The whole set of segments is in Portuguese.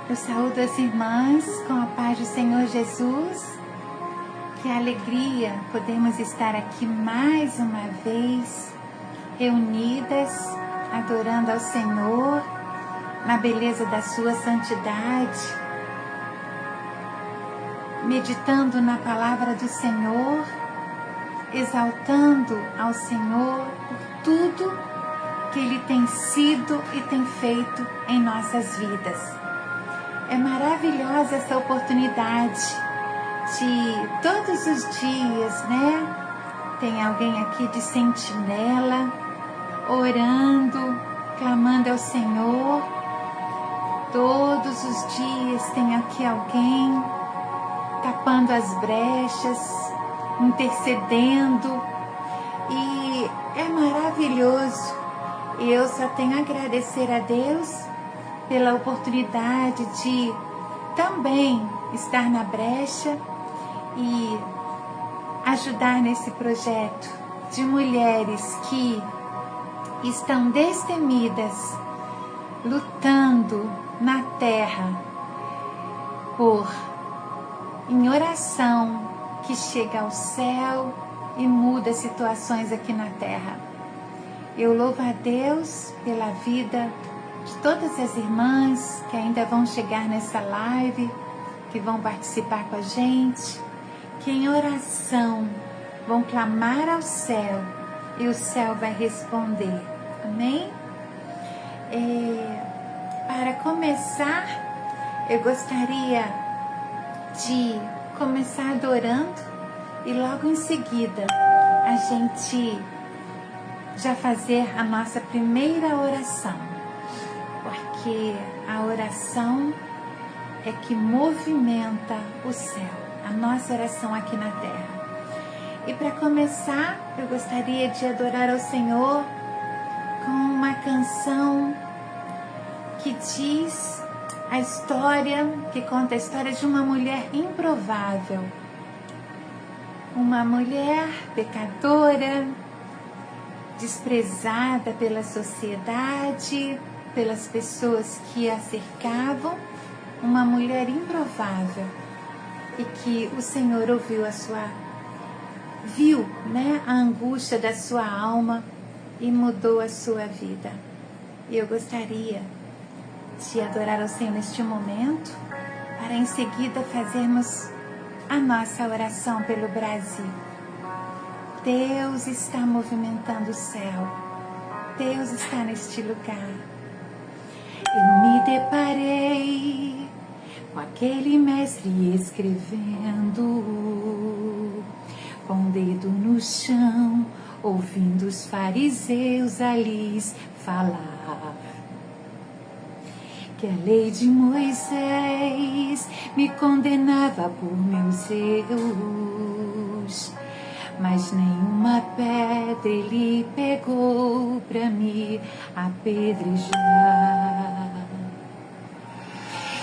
Eu saúdo as irmãs com a paz do Senhor Jesus. Que alegria podemos estar aqui mais uma vez, reunidas, adorando ao Senhor, na beleza da sua santidade, meditando na palavra do Senhor, exaltando ao Senhor por tudo que Ele tem sido e tem feito em nossas vidas. É maravilhosa essa oportunidade de todos os dias, né? Tem alguém aqui de sentinela, orando, clamando ao Senhor. Todos os dias tem aqui alguém tapando as brechas, intercedendo, e é maravilhoso. Eu só tenho a agradecer a Deus pela oportunidade de também estar na brecha e ajudar nesse projeto de mulheres que estão destemidas, lutando na terra em oração, que chega ao céu e muda situações aqui na terra. Eu louvo a Deus pela vida de todas as irmãs que ainda vão chegar nessa live, que vão participar com a gente, que em oração vão clamar ao céu e o céu vai responder. Amém? Para começar, eu gostaria de começar adorando e logo em seguida a gente já fazer a nossa primeira oração, porque a oração é que movimenta o céu, a nossa oração aqui na terra. E para começar, eu gostaria de adorar ao Senhor com uma canção que diz a história, que conta a história de uma mulher improvável. Uma mulher pecadora, desprezada pela sociedade, pelas pessoas que a cercavam, uma mulher improvável, e que o Senhor viu, né, a angústia da sua alma e mudou a sua vida. E eu gostaria de adorar ao Senhor neste momento, para em seguida fazermos a nossa oração pelo Brasil. Deus está movimentando o céu. Deus está neste lugar. Eu me deparei com aquele mestre escrevendo, com o dedo no chão, ouvindo os fariseus ali falar que a lei de Moisés me condenava por meus erros, mas nenhuma pedra ele pegou pra me apedrejar.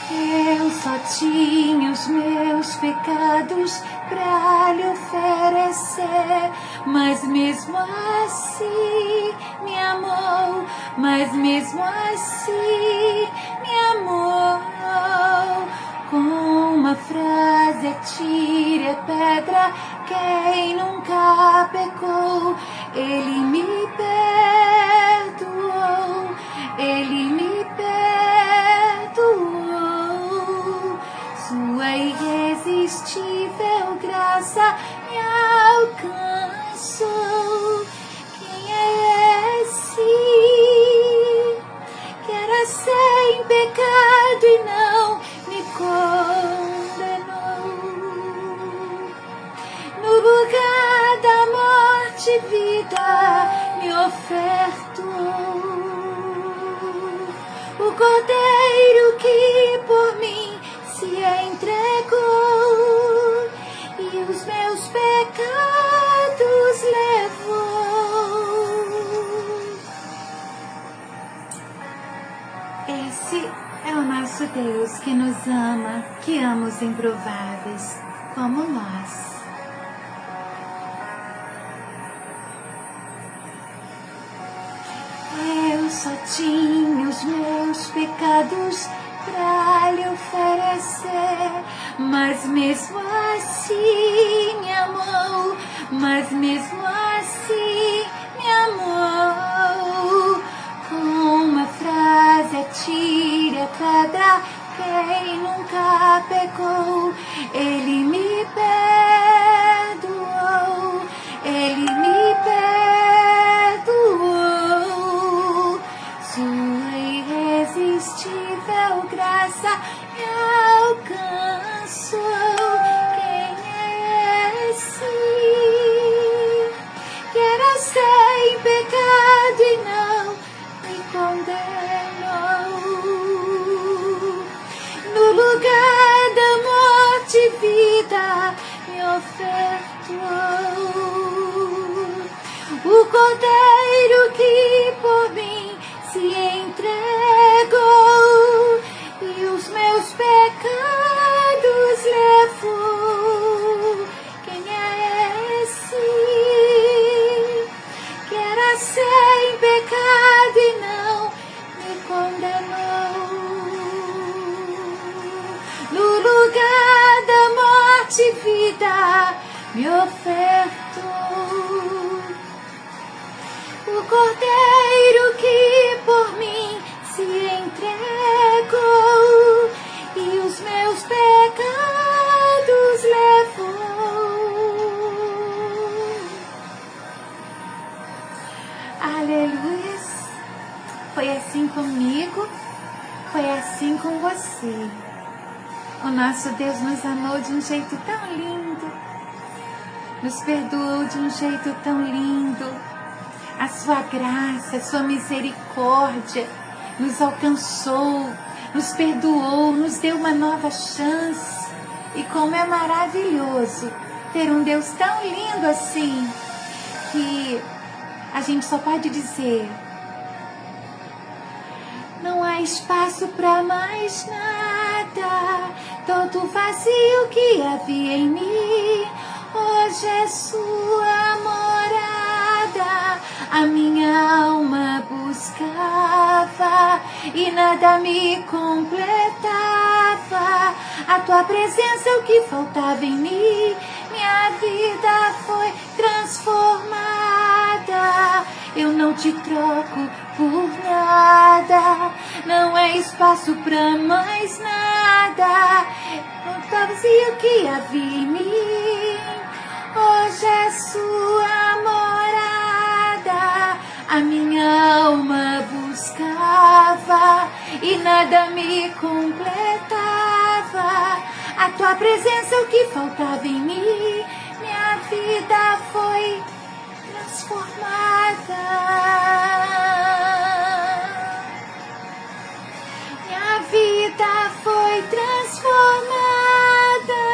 Eu só tinha os meus pecados pra lhe oferecer, mas mesmo assim me amou, mas mesmo assim me amou. Com uma frase: atire a pedra quem nunca pecou. Ele me perdoou, ele me perdoou. Sua irresistível graça me alcançou. Quem é esse que era sem pecado e não me condenou? No lugar da morte, vida me ofertou. O Cordeiro que por mim se entregou e os meus pecados levou. Esse é o nosso Deus que nos ama, que ama os improváveis, como nós. Eu só tinha os meus pecados pra lhe oferecer, mas mesmo assim me amou, mas mesmo assim me amou. Com uma frase atire a pedra quem nunca pecou. Ele me perdoou, ele me perdoou. Sua irresistível graça me alcançou. Quem é esse que era sem pecado e não me condenou? No lugar da morte, vida me ofertou. O Cordeiro que por mim se entregou e os meus pecados levou. Quem é esse que era sem pecado e não me condenou? No lugar da morte, vida me ofertou. O Cordeiro que por mim se entregou e os meus pecados levou. Aleluia! Foi assim comigo, foi assim com você. O nosso Deus nos amou de um jeito tão lindo, nos perdoou de um jeito tão lindo. A sua graça, a sua misericórdia nos alcançou, nos perdoou, nos deu uma nova chance. E como é maravilhoso ter um Deus tão lindo assim, que a gente só pode dizer: não há espaço para mais nada, todo o vazio que havia em mim, hoje é sua morada. A minha alma buscava e nada me completava. A tua presença é o que faltava em mim, minha vida foi transformada. Eu não te troco por nada, não é espaço pra mais nada. O vazio que havia em mim, hoje é sua morada. A minha alma buscava e nada me completava. A tua presença é o que faltava em mim, minha vida foi transformada. Minha vida foi transformada.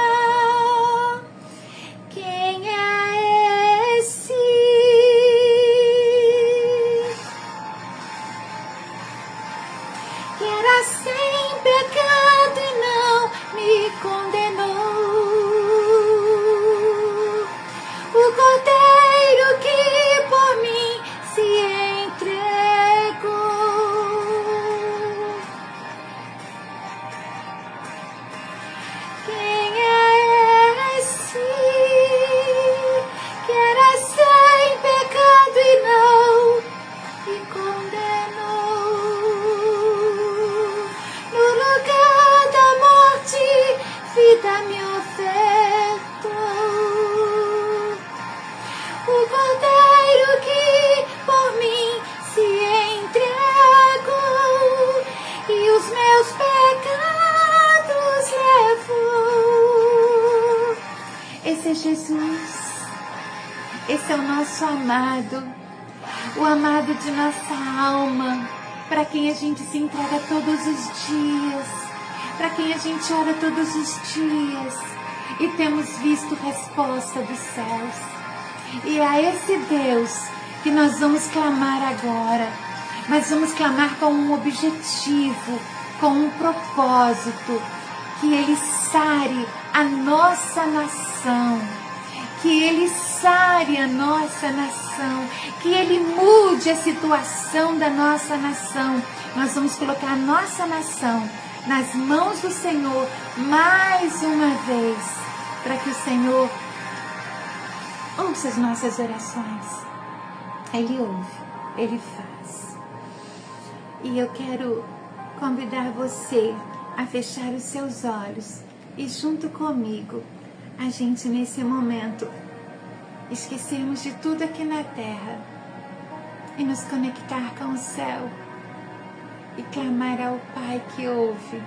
Quem é esse que era sem pecado e não me condenou? O Cordeiro que por mim se entregou. Quem é esse que era sem pecado e não me condenou? No lugar da morte, vida me ofertou. O Cordeiro que por mim se entregou e os meus pecados levou. Esse é Jesus, esse é o nosso amado, o amado de nossa alma, para quem a gente se entrega todos os dias, para quem a gente ora todos os dias e temos visto resposta dos céus. E é a esse Deus que nós vamos clamar agora, mas vamos clamar com um objetivo, com um propósito, que Ele sare a nossa nação, que Ele sare a nossa nação, que Ele mude a situação da nossa nação. Nós vamos colocar a nossa nação nas mãos do Senhor mais uma vez, para que o Senhor ouça as nossas orações. Ele ouve, Ele faz. E eu quero convidar você a fechar os seus olhos e junto comigo, a gente nesse momento esquecermos de tudo aqui na terra e nos conectar com o céu e clamar ao Pai que ouve,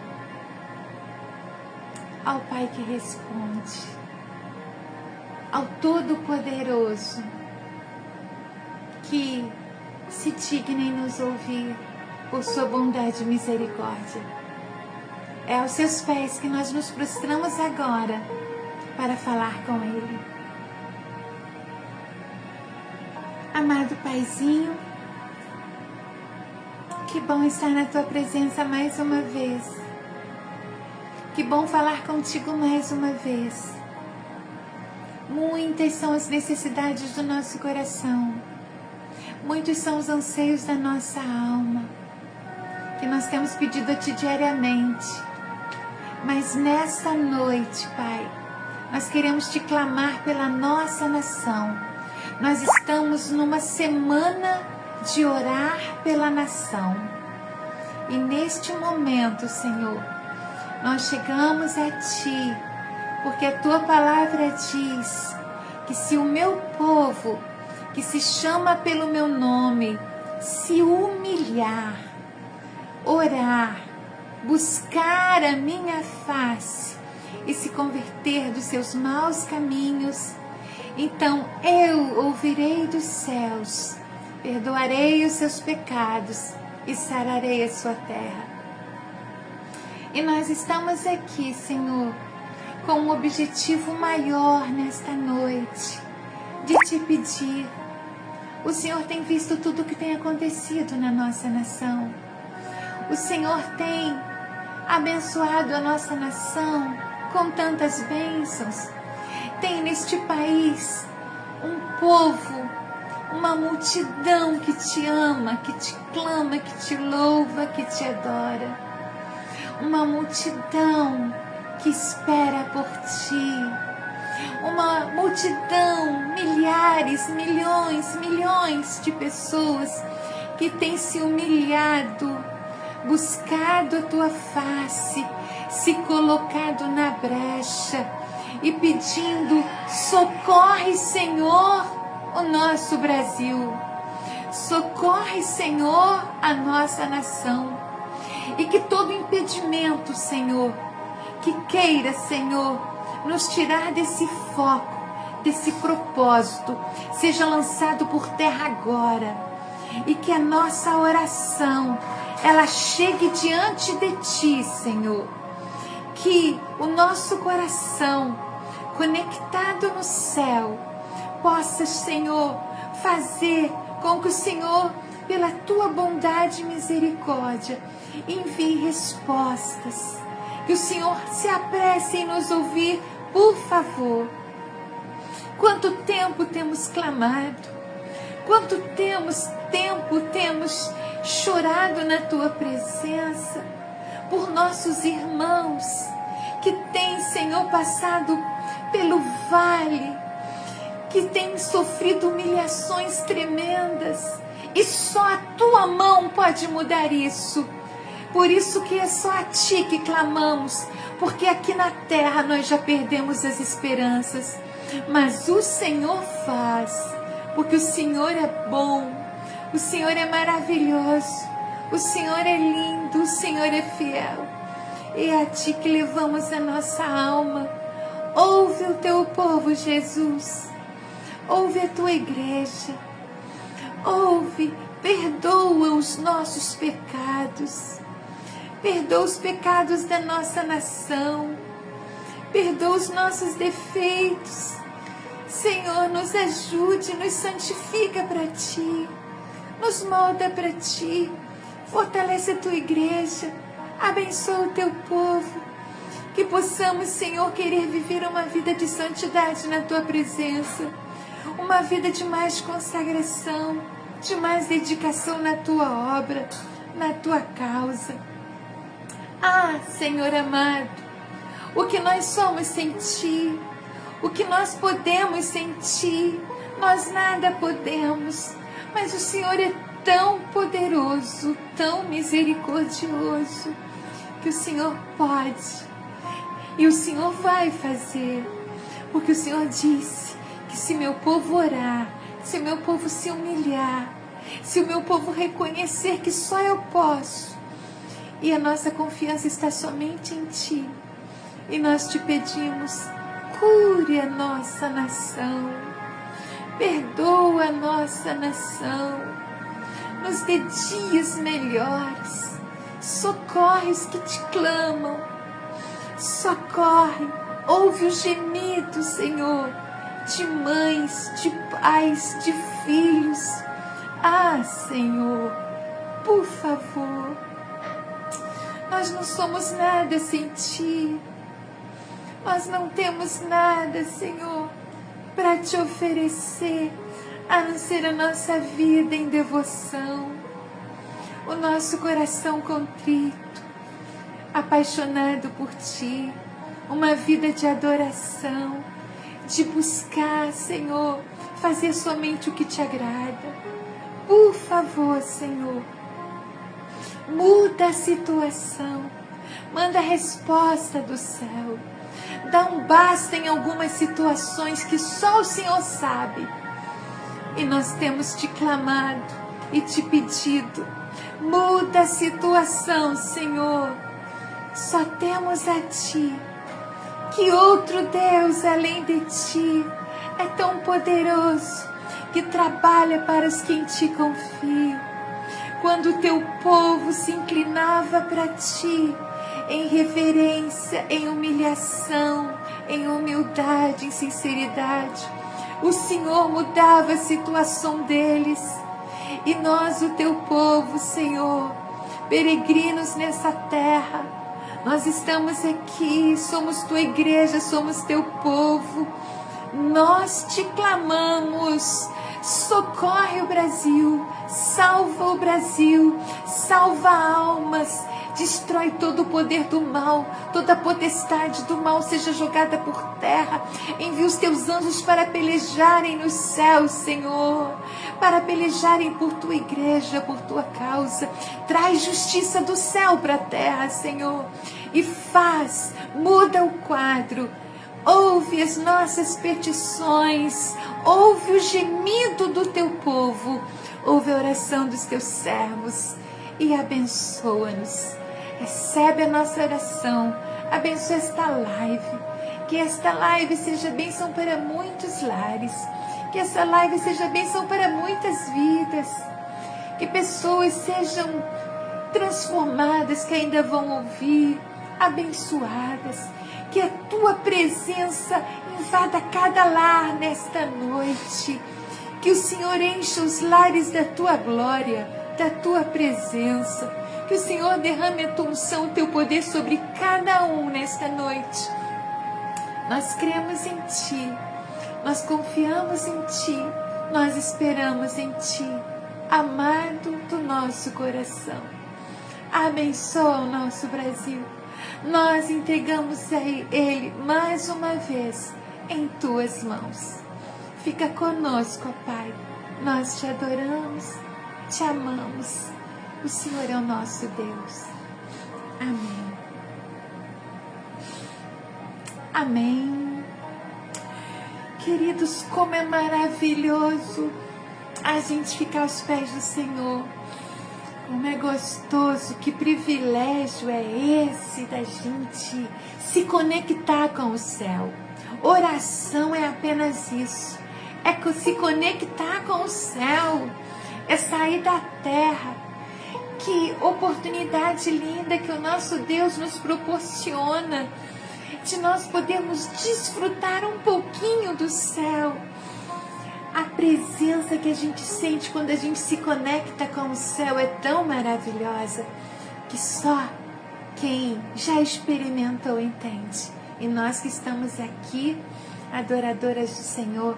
ao Pai que responde, ao Todo-Poderoso que se digna em nos ouvir por sua bondade e misericórdia. É aos seus pés que nós nos prostramos agora para falar com Ele. Amado Paizinho, que bom estar na Tua presença mais uma vez. Que bom falar contigo mais uma vez. Muitas são as necessidades do nosso coração. Muitos são os anseios da nossa alma, que nós temos pedido a Ti diariamente. Mas nesta noite, Pai, nós queremos Te clamar pela nossa nação. Nós estamos numa semana de orar pela nação. E neste momento, Senhor, nós chegamos a Ti, porque a Tua palavra diz que se o meu povo, que se chama pelo meu nome, se humilhar, orar, buscar a minha face e se converter dos seus maus caminhos, então eu ouvirei dos céus, perdoarei os seus pecados e sararei a sua terra. E nós estamos aqui, Senhor, com um objetivo maior nesta noite, de Te pedir. O Senhor tem visto tudo o que tem acontecido na nossa nação. O Senhor tem abençoado a nossa nação com tantas bênçãos. Tem neste país um povo, uma multidão que Te ama, que Te clama, que Te louva, que Te adora. Uma multidão que espera por Ti. Uma multidão, milhares, milhões de pessoas que têm se humilhado, buscado a Tua face, se colocado na brecha e pedindo: socorre, Senhor, o nosso Brasil. Socorre, Senhor, a nossa nação. E que todo impedimento, Senhor, que queira, Senhor, nos tirar desse foco, desse propósito, seja lançado por terra agora. E que a nossa oração, ela chegue diante de Ti, Senhor. Que o nosso coração, conectado no céu, possa, Senhor, fazer com que o Senhor, pela Tua bondade e misericórdia, envie respostas. Que o Senhor se apresse em nos ouvir, por favor. Quanto tempo temos clamado, quanto tempo temos chorado na Tua presença, por nossos irmãos que têm, Senhor, passado pelo vale, que têm sofrido humilhações tremendas, e só a Tua mão pode mudar isso. Por isso que é só a Ti que clamamos, porque aqui na terra nós já perdemos as esperanças, mas o Senhor faz, porque o Senhor é bom, o Senhor é maravilhoso, o Senhor é lindo, o Senhor é fiel. E é a Ti que levamos a nossa alma. Ouve o Teu povo, Jesus. Ouve a Tua igreja. Ouve, perdoa os nossos pecados. Perdoa os pecados da nossa nação. Perdoa os nossos defeitos. Senhor, nos ajude, nos santifica para Ti. Nos molda para Ti. Fortalece a Tua igreja. Abençoa o Teu povo. Que possamos, Senhor, querer viver uma vida de santidade na Tua presença. Uma vida de mais consagração, de mais dedicação na Tua obra, na Tua causa. Ah, Senhor amado, o que nós somos sem Ti, o que nós podemos sem Ti, nós nada podemos, mas o Senhor é tão poderoso, tão misericordioso, que o Senhor pode e o Senhor vai fazer, porque o Senhor disse que se meu povo orar, se meu povo se humilhar, se o meu povo reconhecer que só eu posso, e a nossa confiança está somente em Ti, e nós te pedimos, cure a nossa nação, perdoa a nossa nação, nos dê dias melhores, socorre os que te clamam, socorre, ouve os gemidos, Senhor, de mães, de pais, de filhos. Ah, Senhor, por favor, nós não somos nada sem Ti, nós não temos nada, Senhor, para Te oferecer, a não ser a nossa vida em devoção, o nosso coração contrito, apaixonado por Ti, uma vida de adoração, de buscar, Senhor, fazer somente o que Te agrada. Por favor, Senhor, muda a situação, manda a resposta do céu, dá um basta em algumas situações que só o Senhor sabe. E nós temos te clamado e te pedido, muda a situação, Senhor. Só temos a Ti. Que outro Deus além de Ti é tão poderoso que trabalha para os que em Ti confiam. Quando o Teu povo se inclinava para Ti, em reverência, em humilhação, em humildade, em sinceridade, o Senhor mudava a situação deles. E nós, o Teu povo, Senhor, peregrinos nessa terra, nós estamos aqui, somos Tua igreja, somos Teu povo. Nós Te clamamos, socorre o Brasil, salva o Brasil, salva almas, destrói todo o poder do mal, toda a potestade do mal seja jogada por terra. Envia os Teus anjos para pelejarem nos céus, Senhor, para pelejarem por Tua igreja, por Tua causa. Traz justiça do céu para a terra, Senhor, e muda o quadro. Ouve as nossas petições, ouve o gemido do Teu povo, ouve a oração dos Teus servos e abençoa-nos. Recebe a nossa oração, abençoa esta live, que esta live seja bênção para muitos lares, que essa live seja bênção para muitas vidas, que pessoas sejam transformadas, que ainda vão ouvir, abençoadas, que a Tua presença invada cada lar nesta noite, que o Senhor encha os lares da Tua glória, da Tua presença, que o Senhor derrame a Tua unção, o Teu poder sobre cada um nesta noite. Nós cremos em Ti, nós confiamos em Ti, nós esperamos em Ti, amado do nosso coração. Abençoa o nosso Brasil. Nós entregamos a Ele mais uma vez em Tuas mãos. Fica conosco, ó Pai. Nós Te adoramos, Te amamos. O Senhor é o nosso Deus. Amém. Amém. Queridos, como é maravilhoso a gente ficar aos pés do Senhor. Como é gostoso, que privilégio é esse da gente se conectar com o céu. Oração é apenas isso, é se conectar com o céu, é sair da terra. Que oportunidade linda que o nosso Deus nos proporciona, de nós podermos desfrutar um pouquinho do céu. A presença que a gente sente quando a gente se conecta com o céu é tão maravilhosa que só quem já experimentou entende. E nós que estamos aqui, adoradoras do Senhor,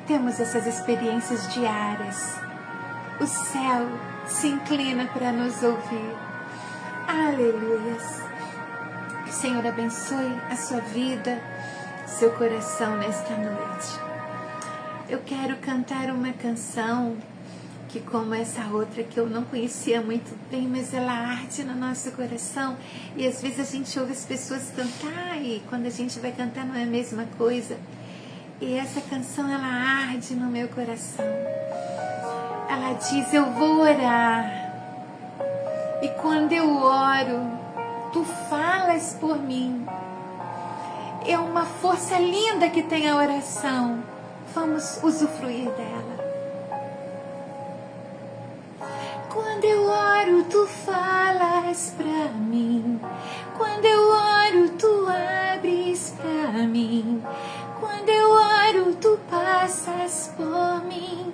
temos essas experiências diárias. O céu se inclina para nos ouvir. Aleluias. Que o Senhor abençoe a sua vida, seu coração nesta noite. Eu quero cantar uma canção que, como essa outra que eu não conhecia muito bem, mas ela arde no nosso coração, e às vezes a gente ouve as pessoas cantar e quando a gente vai cantar não é a mesma coisa. E essa canção, ela arde no meu coração. Ela diz: eu vou orar, e quando eu oro, tu falas por mim. É uma força linda que tem a oração. Vamos usufruir dela. Quando eu oro, tu falas pra mim. Quando eu oro, tu abres pra mim. Quando eu oro, tu passas por mim.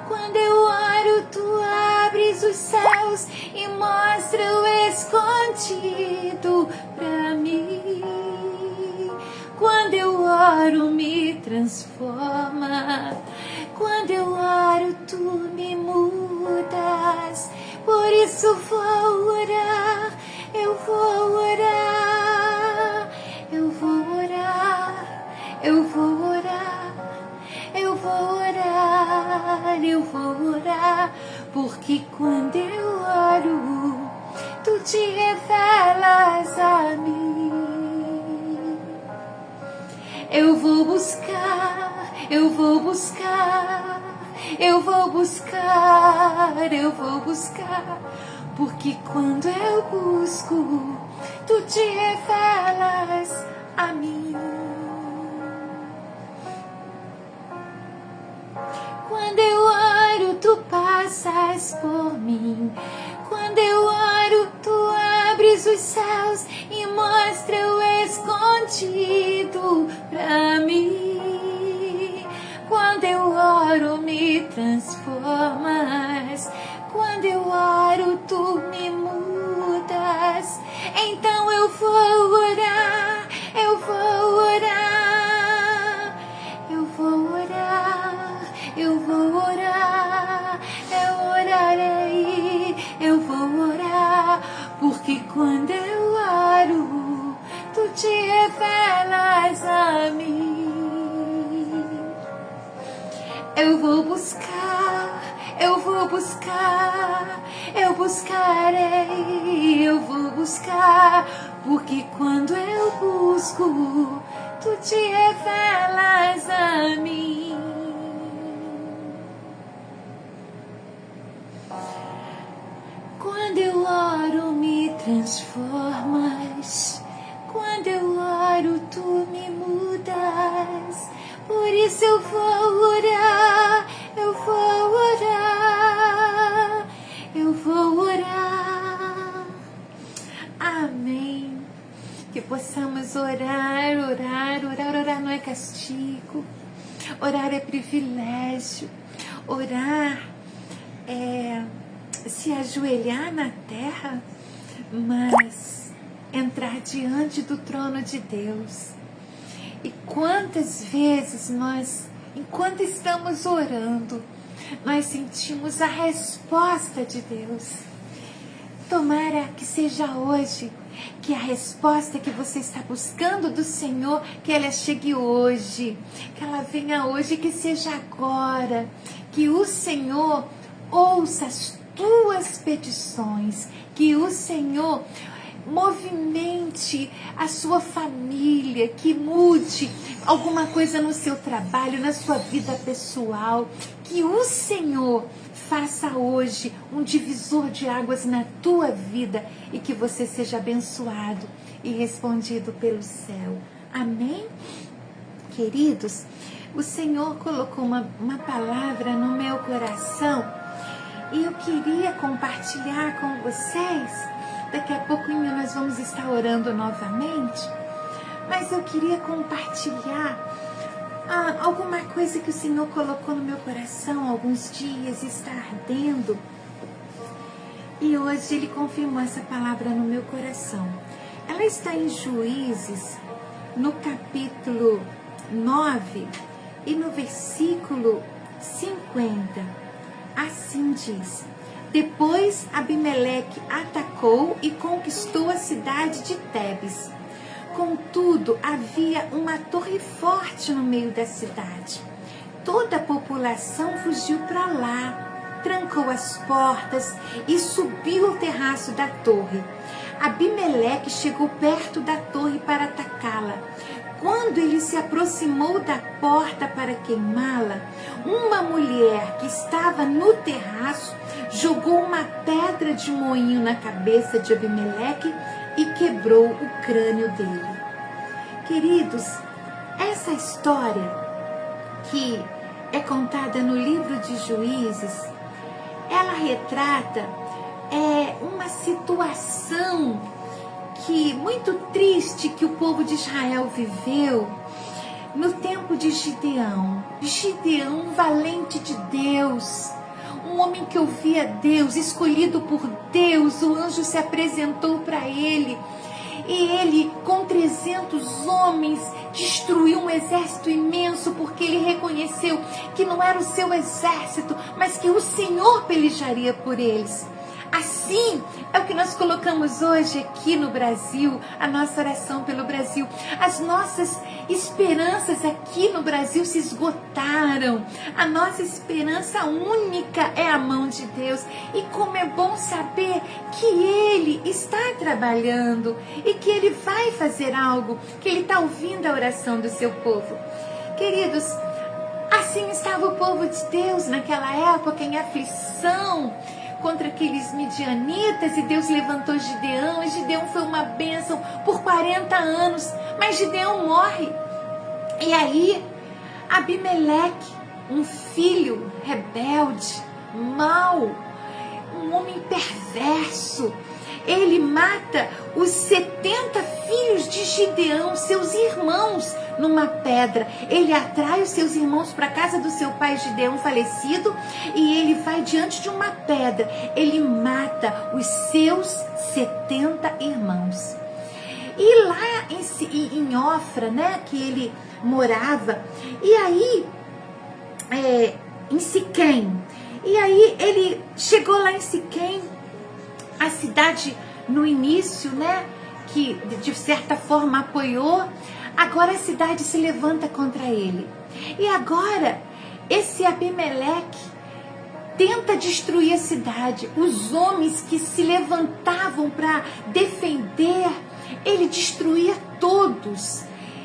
Quando eu oro, tu abres os céus e mostra o escondido pra mim. Quando eu oro, me transforma. Quando eu oro, tu me mudas. Por isso vou orar, eu vou orar, eu vou orar, eu vou orar, eu vou orar, eu vou orar. Porque quando eu oro, tu te revelas a mim. Eu vou buscar, eu vou buscar, eu vou buscar, eu vou buscar. Porque quando eu busco, tu te revelas a mim. Quando eu oro, tu passas por mim. Quando eu oro, tu abres os céus e mostra o escondido pra mim. Quando eu oro, me transformas. Quando eu oro, tu me mudas. Então eu vou orar, eu vou orar, eu vou orar, eu vou orar, eu orarei, eu vou orar. Porque quando eu oro, tu te revelas a mim. Eu vou buscar, eu vou buscar, eu buscarei, eu vou buscar. Porque quando eu busco, tu te revelas a mim. Quando eu oro, me transformas. Quando eu oro, tu me mudas. Por isso eu vou orar, eu vou orar, eu vou orar. Amém. Que possamos orar, orar, orar. Orar não é castigo. Orar é privilégio. Orar é se ajoelhar na terra, mas entrar diante do trono de Deus. E quantas vezes nós, enquanto estamos orando, nós sentimos a resposta de Deus. Tomara que seja hoje, que a resposta que você está buscando do Senhor, que ela chegue hoje, que ela venha hoje, que seja agora, que o Senhor ouça as tuas petições, que o Senhor movimente a sua família, que mude alguma coisa no seu trabalho, na sua vida pessoal, que o Senhor faça hoje um divisor de águas na tua vida e que você seja abençoado e respondido pelo céu. Amém? Queridos, o Senhor colocou uma palavra no meu coração e eu queria compartilhar com vocês. Daqui a pouquinho nós vamos estar orando novamente, mas eu queria compartilhar alguma coisa que o Senhor colocou no meu coração há alguns dias, está ardendo, e hoje Ele confirmou essa palavra no meu coração. Ela está em Juízes, no capítulo 9 e no versículo 50. Assim diz: Depois Abimeleque atacou e conquistou a cidade de Tebes. Contudo, havia uma torre forte no meio da cidade. Toda a população fugiu para lá, trancou as portas e subiu ao terraço da torre. Abimeleque chegou perto da torre para atacá-la. Quando ele se aproximou da porta para queimá-la, uma mulher que estava no terraço jogou uma pedra de moinho na cabeça de Abimeleque e quebrou o crânio dele. Queridos, essa história que é contada no livro de Juízes, ela retrata uma situação muito triste que o povo de Israel viveu no tempo de Gideão. Gideão, valente de Deus, um homem que ouvia Deus, escolhido por Deus. O anjo se apresentou para ele e ele, com 300 homens, destruiu um exército imenso, porque ele reconheceu que não era o seu exército, mas que o Senhor pelejaria por eles. Assim é o que nós colocamos hoje aqui no Brasil, a nossa oração pelo Brasil. As nossas esperanças aqui no Brasil se esgotaram. A nossa esperança única é a mão de Deus. E como é bom saber que Ele está trabalhando e que Ele vai fazer algo, que Ele está ouvindo a oração do seu povo. Queridos, assim estava o povo de Deus naquela época, em aflição contra aqueles midianitas, e Deus levantou Gideão, e Gideão foi uma bênção por 40 anos, mas Gideão morre. E aí, Abimeleque, um filho rebelde, mau, um homem perverso, ele mata os 70 filhos de Gideão, seus irmãos, numa pedra. Ele atrai os seus irmãos para a casa do seu pai Gideão falecido, e ele vai diante de uma pedra. Ele mata os seus 70 irmãos. E lá em Ofra, né, que ele morava, e aí em Siquém, e aí ele chegou lá em Siquém, a cidade no início, né, que de certa forma apoiou. Agora a cidade se levanta contra ele. E agora esse Abimeleque tenta destruir a cidade. Os homens que se levantavam para defender, ele destruía todos.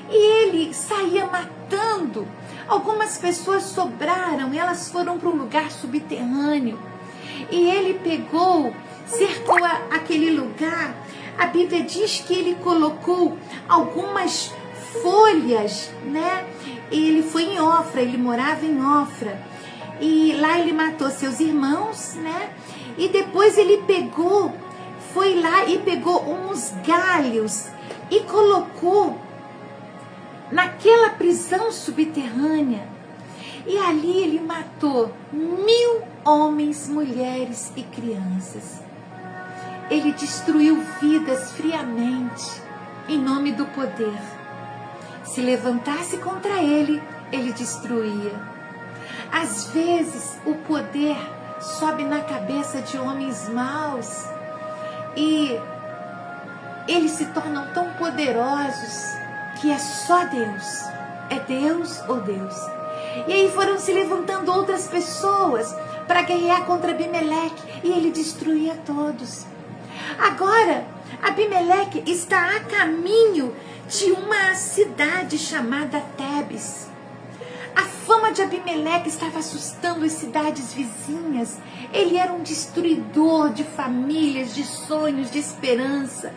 E ele saía matando. Algumas pessoas sobraram, elas foram para um lugar subterrâneo. E ele pegou, cercou aquele lugar. A Bíblia diz que ele colocou algumas folhas, né? Ele foi em Ofra, ele morava em Ofra. E lá ele matou seus irmãos, né? E depois ele foi lá e pegou uns galhos e colocou naquela prisão subterrânea. E ali ele matou 1000 homens, mulheres e crianças. Ele destruiu vidas friamente, em nome do poder. Se levantasse contra ele, ele destruía. Às vezes, o poder sobe na cabeça de homens maus e eles se tornam tão poderosos que é só Deus. É Deus ou Deus. E aí foram se levantando outras pessoas para guerrear contra Abimeleque, e ele destruía todos. Agora, Abimeleque está a caminho de uma cidade chamada Tebes. A fama de Abimeleque estava assustando as cidades vizinhas. Ele era um destruidor de famílias, de sonhos, de esperança.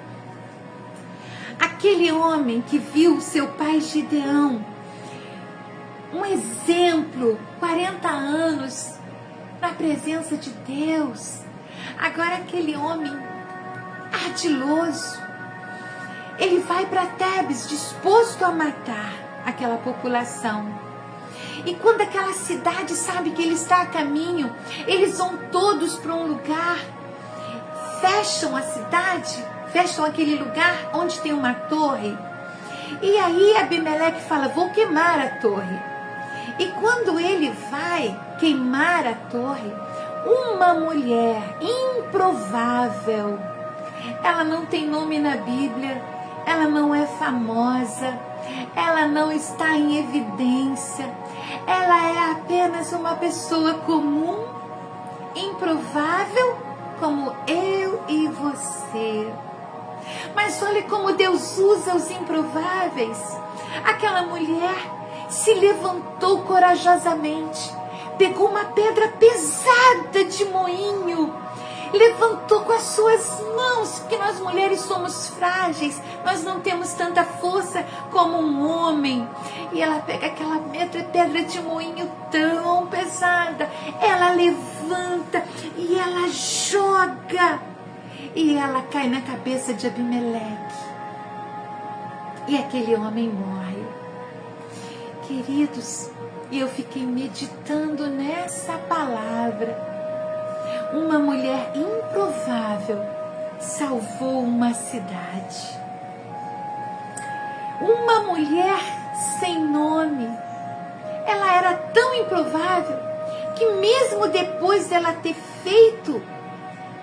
Aquele homem que viu seu pai Gideão, um exemplo, 40 anos na presença de Deus. Agora aquele homem ardiloso, ele vai para Tebes disposto a matar aquela população. E quando aquela cidade sabe que ele está a caminho, eles vão todos para um lugar, fecham a cidade, fecham aquele lugar onde tem uma torre. E aí Abimeleque fala: vou queimar a torre. E quando ele vai queimar a torre, uma mulher improvável. Ela não tem nome na Bíblia, ela não é famosa, ela não está em evidência, ela é apenas uma pessoa comum, improvável, como eu e você. Mas olha como Deus usa os improváveis. Aquela mulher se levantou corajosamente, pegou uma pedra pesada de moinho, levantou com as suas mãos, porque nós mulheres somos frágeis, nós não temos tanta força como um homem. E ela pega aquela pedra de moinho tão pesada, ela levanta e ela joga, e ela cai na cabeça de Abimeleque, e aquele homem morre. Queridos, eu fiquei meditando nessa palavra. Uma mulher improvável salvou uma cidade. Uma mulher sem nome. Ela era tão improvável que mesmo depois dela ter feito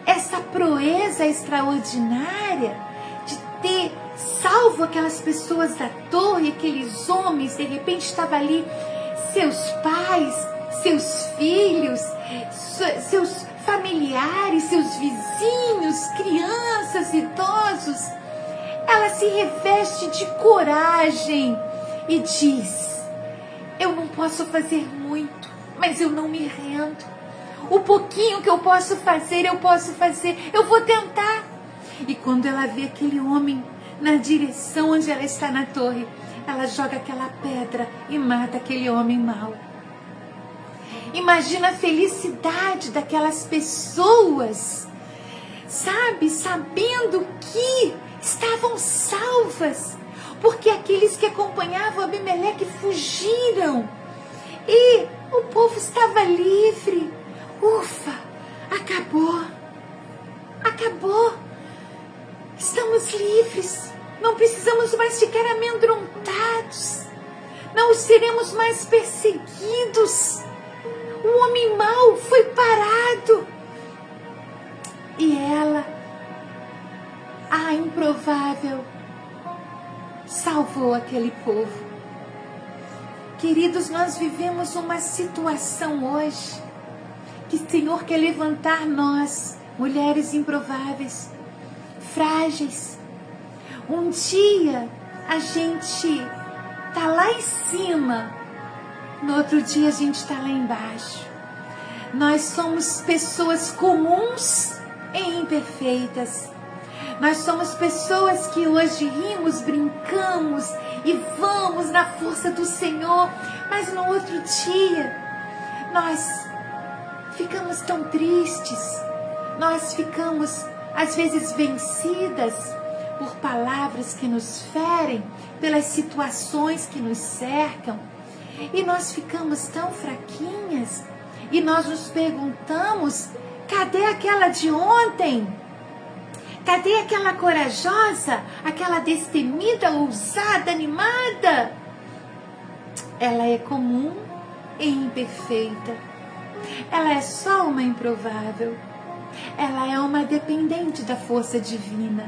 essa proeza extraordinária de ter salvo aquelas pessoas da torre, aqueles homens, de repente estava ali seus pais, seus filhos, seus familiares, seus vizinhos, crianças, idosos. Ela se reveste de coragem e diz: eu não posso fazer muito, mas eu não me rendo. O pouquinho que eu posso fazer, eu vou tentar. E quando ela vê aquele homem na direção onde ela está na torre, ela joga aquela pedra e mata aquele homem mau. Imagina a felicidade daquelas pessoas, sabe, sabendo que estavam salvas, porque aqueles que acompanhavam Abimeleque fugiram e o povo estava livre. Ufa, acabou, estamos livres, não precisamos mais ficar amedrontados, não seremos mais perseguidos. O homem mau foi parado. E ela, a improvável, salvou aquele povo. Queridos, nós vivemos uma situação hoje que o Senhor quer levantar nós, mulheres improváveis, frágeis. Um dia a gente tá lá em cima, no outro dia a gente está lá embaixo. Nós somos pessoas comuns e imperfeitas. Nós somos pessoas que hoje rimos, brincamos e vamos na força do Senhor. Mas no outro dia nós ficamos tão tristes. Nós ficamos às vezes vencidas por palavras que nos ferem, pelas situações que nos cercam. E nós ficamos tão fraquinhas e nós nos perguntamos: cadê aquela de ontem? Cadê aquela corajosa, aquela destemida, ousada, animada? Ela é comum e imperfeita. Ela é só uma improvável. Ela é uma dependente da força divina.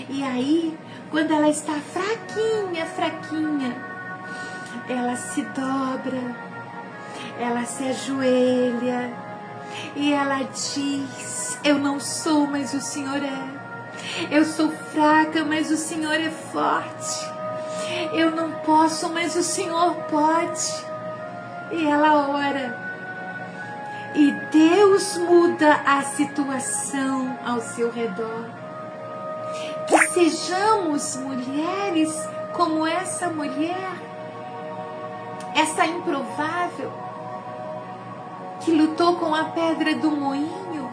E aí, quando ela está fraquinha, ela se dobra, ela se ajoelha e ela diz: eu não sou, mas o Senhor é. Eu sou fraca, mas o Senhor é forte. Eu não posso, mas o Senhor pode. E ela ora. E Deus muda a situação ao seu redor. Que sejamos mulheres como essa mulher, essa improvável, que lutou com a pedra do moinho.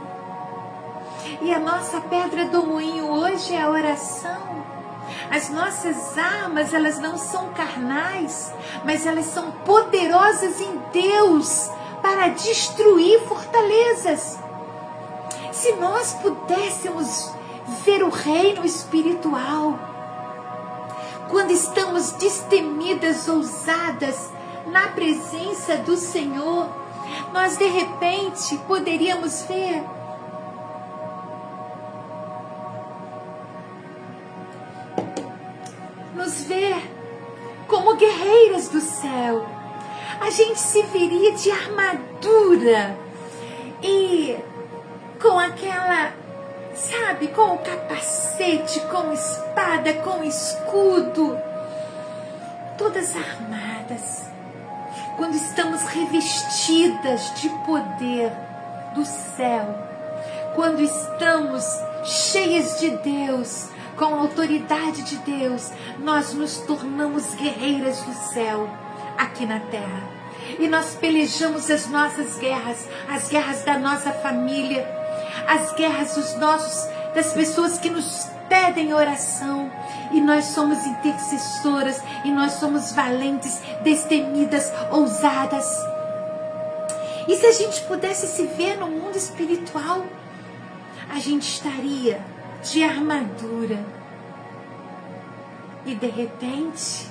E a nossa pedra do moinho hoje é a oração. As nossas armas, elas não são carnais, mas elas são poderosas em Deus para destruir fortalezas. Se nós pudéssemos ver o reino espiritual, quando estamos destemidas, ousadas, na presença do Senhor, Nós de repente poderíamos ver nos ver como guerreiras do céu. A gente se veria de armadura e com aquela, sabe, com o capacete, com espada, com escudo, todas armadas. Quando estamos revestidas de poder do céu, quando estamos cheias de Deus, com a autoridade de Deus, nós nos tornamos guerreiras do céu aqui na terra. E nós pelejamos as nossas guerras, as guerras da nossa família, as guerras das pessoas que nos pedem oração. E nós somos intercessoras, e nós somos valentes, destemidas, ousadas. E se a gente pudesse se ver no mundo espiritual, a gente estaria de armadura e de repente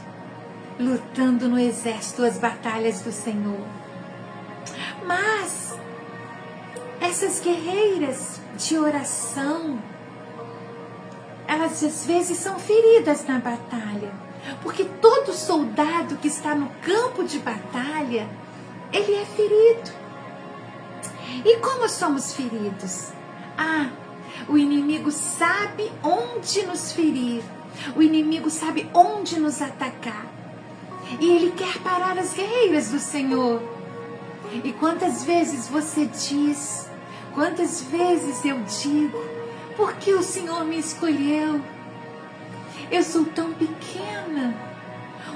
lutando no exército as batalhas do Senhor. Mas essas guerreiras de oração, elas às vezes são feridas na batalha, porque todo soldado que está no campo de batalha, ele é ferido. E como somos feridos? O inimigo sabe onde nos ferir, o inimigo sabe onde nos atacar, e ele quer parar as guerreiras do Senhor. E quantas vezes você diz, quantas vezes eu digo, por que o Senhor me escolheu? Eu sou tão pequena,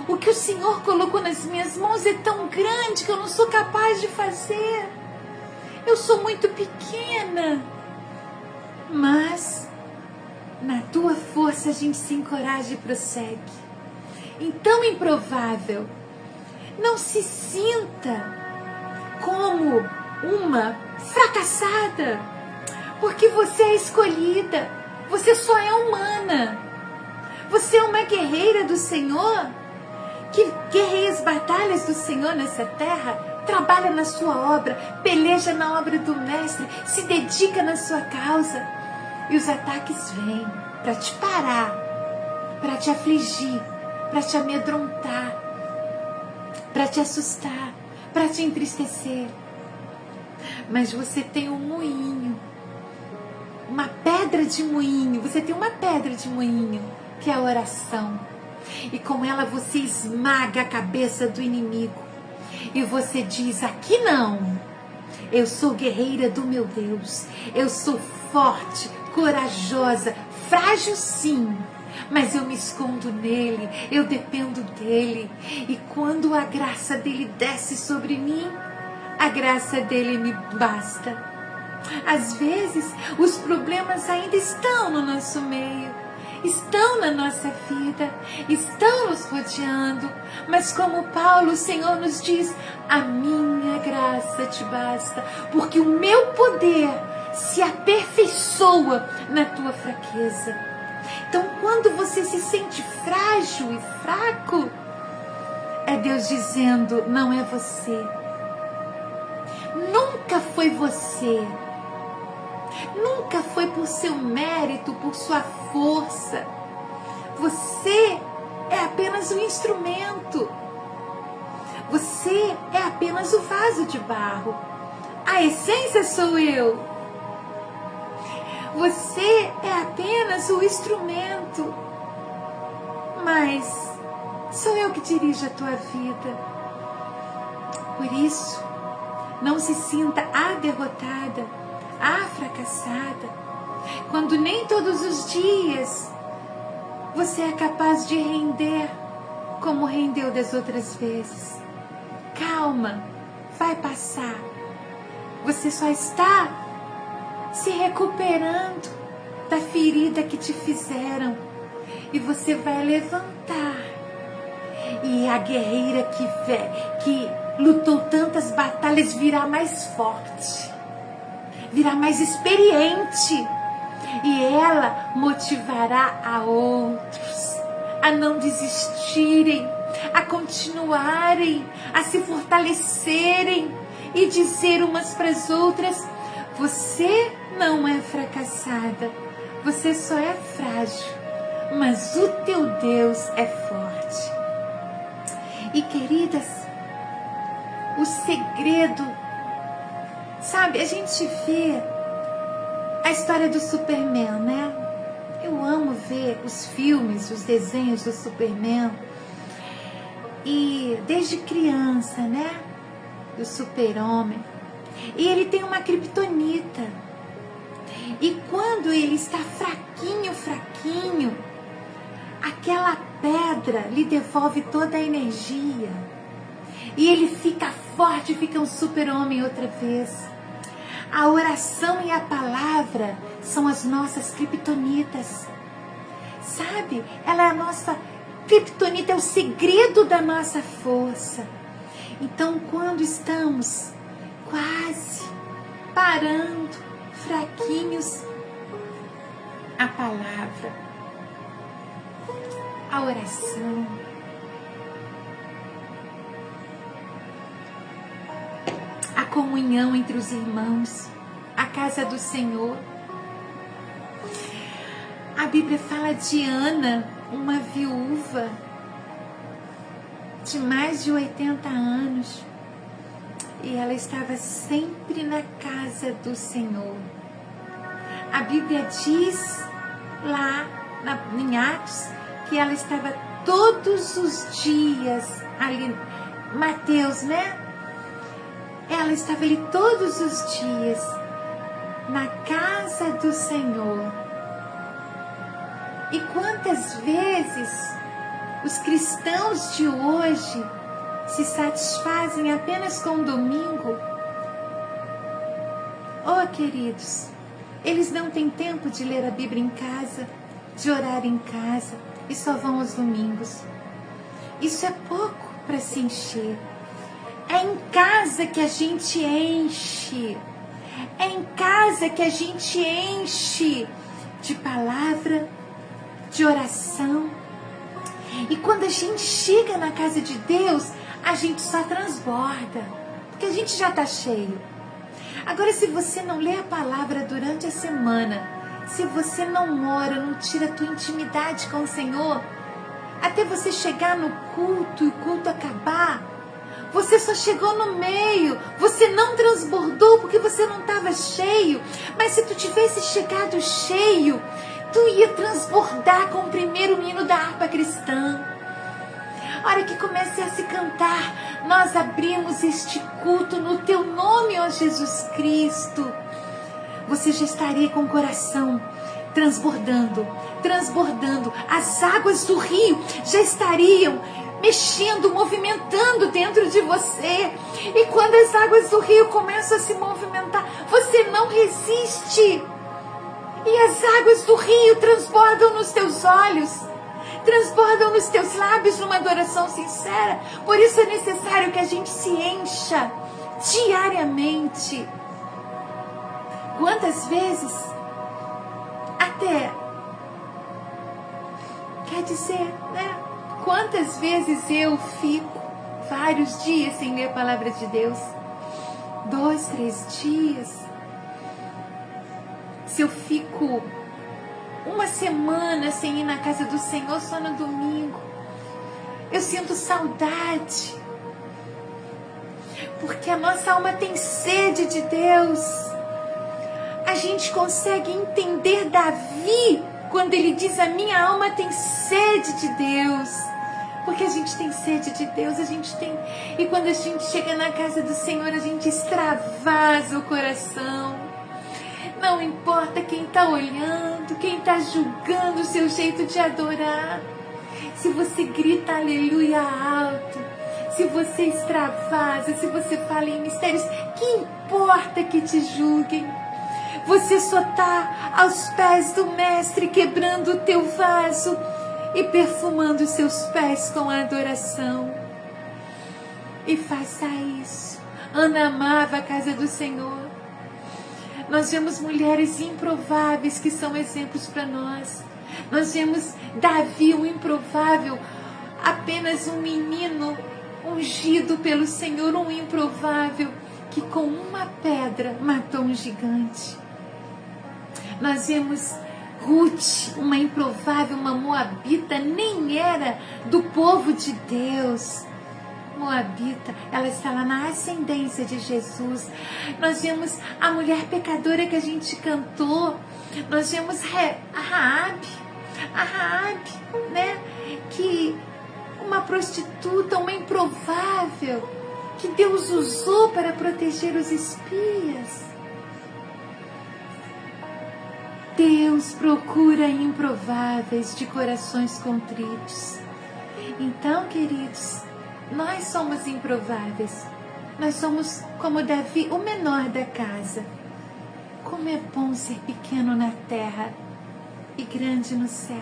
o que o Senhor colocou nas minhas mãos é tão grande que eu não sou capaz de fazer, eu sou muito pequena. Mas na tua força a gente se encoraja e prossegue. Então, improvável, não se sinta como uma fracassada, porque você é escolhida, você só é humana, você é uma guerreira do Senhor, que guerreia as batalhas do Senhor nessa terra, trabalha na sua obra, peleja na obra do Mestre, se dedica na sua causa. E os ataques vêm para te parar, para te afligir, para te amedrontar, para te assustar, para te entristecer. Mas você tem um moinho, uma pedra de moinho, você tem uma pedra de moinho, que é a oração. E com ela você esmaga a cabeça do inimigo. E você diz, aqui não, eu sou guerreira do meu Deus, eu sou forte, corajosa, frágil sim, mas eu me escondo nele, eu dependo dele. E quando a graça dele desce sobre mim, a graça dele me basta. Às vezes, os problemas ainda estão no nosso meio, estão na nossa vida, estão nos rodeando, mas como Paulo, o Senhor nos diz, a minha graça te basta, porque o meu poder se aperfeiçoa na tua fraqueza. Então, quando você se sente frágil e fraco, é Deus dizendo, não é você. Nunca foi você. Nunca foi por seu mérito, por sua força. Você é apenas um instrumento. Você é apenas o vaso de barro. A essência sou eu. Você é apenas o instrumento. Mas sou eu que dirijo a tua vida. Por isso, não se sinta derrotada, fracassada, quando nem todos os dias você é capaz de render como rendeu das outras vezes. Calma, vai passar. Você só está se recuperando da ferida que te fizeram e você vai levantar. E a guerreira que lutou tantas batalhas virá mais forte, virá mais experiente, e ela motivará a outros a não desistirem, a continuarem, a se fortalecerem e dizer umas para as outras: você não é fracassada, você só é frágil, mas o teu Deus é forte. E queridas, o segredo, sabe, a gente vê a história do Superman, né? Eu amo ver os filmes, os desenhos do Superman. E desde criança, né? Do Super-Homem. E ele tem uma criptonita. E quando ele está fraquinho, aquela pedra lhe devolve toda a energia. E ele fica forte, fica um super-homem outra vez. A oração e a palavra são as nossas criptonitas. Sabe? Ela é a nossa criptonita, é o segredo da nossa força. Então, quando estamos quase parando, fraquinhos, a palavra, a oração, a comunhão entre os irmãos, a casa do Senhor. A Bíblia fala de Ana, uma viúva de mais de 80 anos, e ela estava sempre na casa do Senhor. A Bíblia diz lá em Atos que ela estava todos os dias ali, Mateus, né? Ela estava ali todos os dias na casa do Senhor. E quantas vezes os cristãos de hoje se satisfazem apenas com o domingo? Oh, queridos, eles não têm tempo de ler a Bíblia em casa, de orar em casa, e só vão aos domingos. Isso é pouco para se encher. É em casa que a gente enche. É em casa que a gente enche de palavra, de oração. E quando a gente chega na casa de Deus, a gente só transborda, porque a gente já está cheio. Agora, se você não lê a palavra durante a semana, se você não ora, não tira a tua intimidade com o Senhor, até você chegar no culto e o culto acabar, você só chegou no meio, você não transbordou porque você não estava cheio. Mas se tu tivesse chegado cheio, tu ia transbordar com o primeiro hino da harpa cristã. A hora que comece a se cantar, nós abrimos este culto no teu nome, ó Jesus Cristo. Você já estaria com o coração transbordando. As águas do rio já estariam mexendo, movimentando dentro de você. E quando as águas do rio começam a se movimentar, você não resiste. E as águas do rio transbordam nos teus olhos, transbordam nos teus lábios numa adoração sincera. Por isso é necessário que a gente se encha diariamente. Quantas vezes, até, quer dizer, né? Quantas vezes eu fico vários dias sem ler a palavra de Deus? 2, 3 dias. Se eu fico uma semana sem ir na casa do Senhor só no domingo, eu sinto saudade, porque a nossa alma tem sede de Deus. A gente consegue entender Davi quando ele diz: a minha alma tem sede de Deus, porque a gente tem sede de Deus, a gente tem. E quando a gente chega na casa do Senhor, a gente extravasa o coração. Não importa quem está olhando, quem está julgando o seu jeito de adorar. Se você grita aleluia alto, se você extravasa, se você fala em mistérios, que importa que te julguem? Você só está aos pés do Mestre, quebrando o teu vaso e perfumando os seus pés com a adoração. E faça isso. Ana amava a casa do Senhor. Nós vemos mulheres improváveis que são exemplos para nós. Nós vemos Davi, o improvável, apenas um menino ungido pelo Senhor, um improvável que com uma pedra matou um gigante. Nós vemos Ruth, uma improvável, uma moabita, nem era do povo de Deus. Moabita, ela está lá na ascendência de Jesus. Nós vemos a mulher pecadora que a gente cantou. Nós vemos a Raabe, né? Que uma prostituta, uma improvável, que Deus usou para proteger os espias. Deus procura improváveis de corações contritos. Então, queridos, nós somos improváveis. Nós somos como Davi, o menor da casa. Como é bom ser pequeno na terra e grande no céu.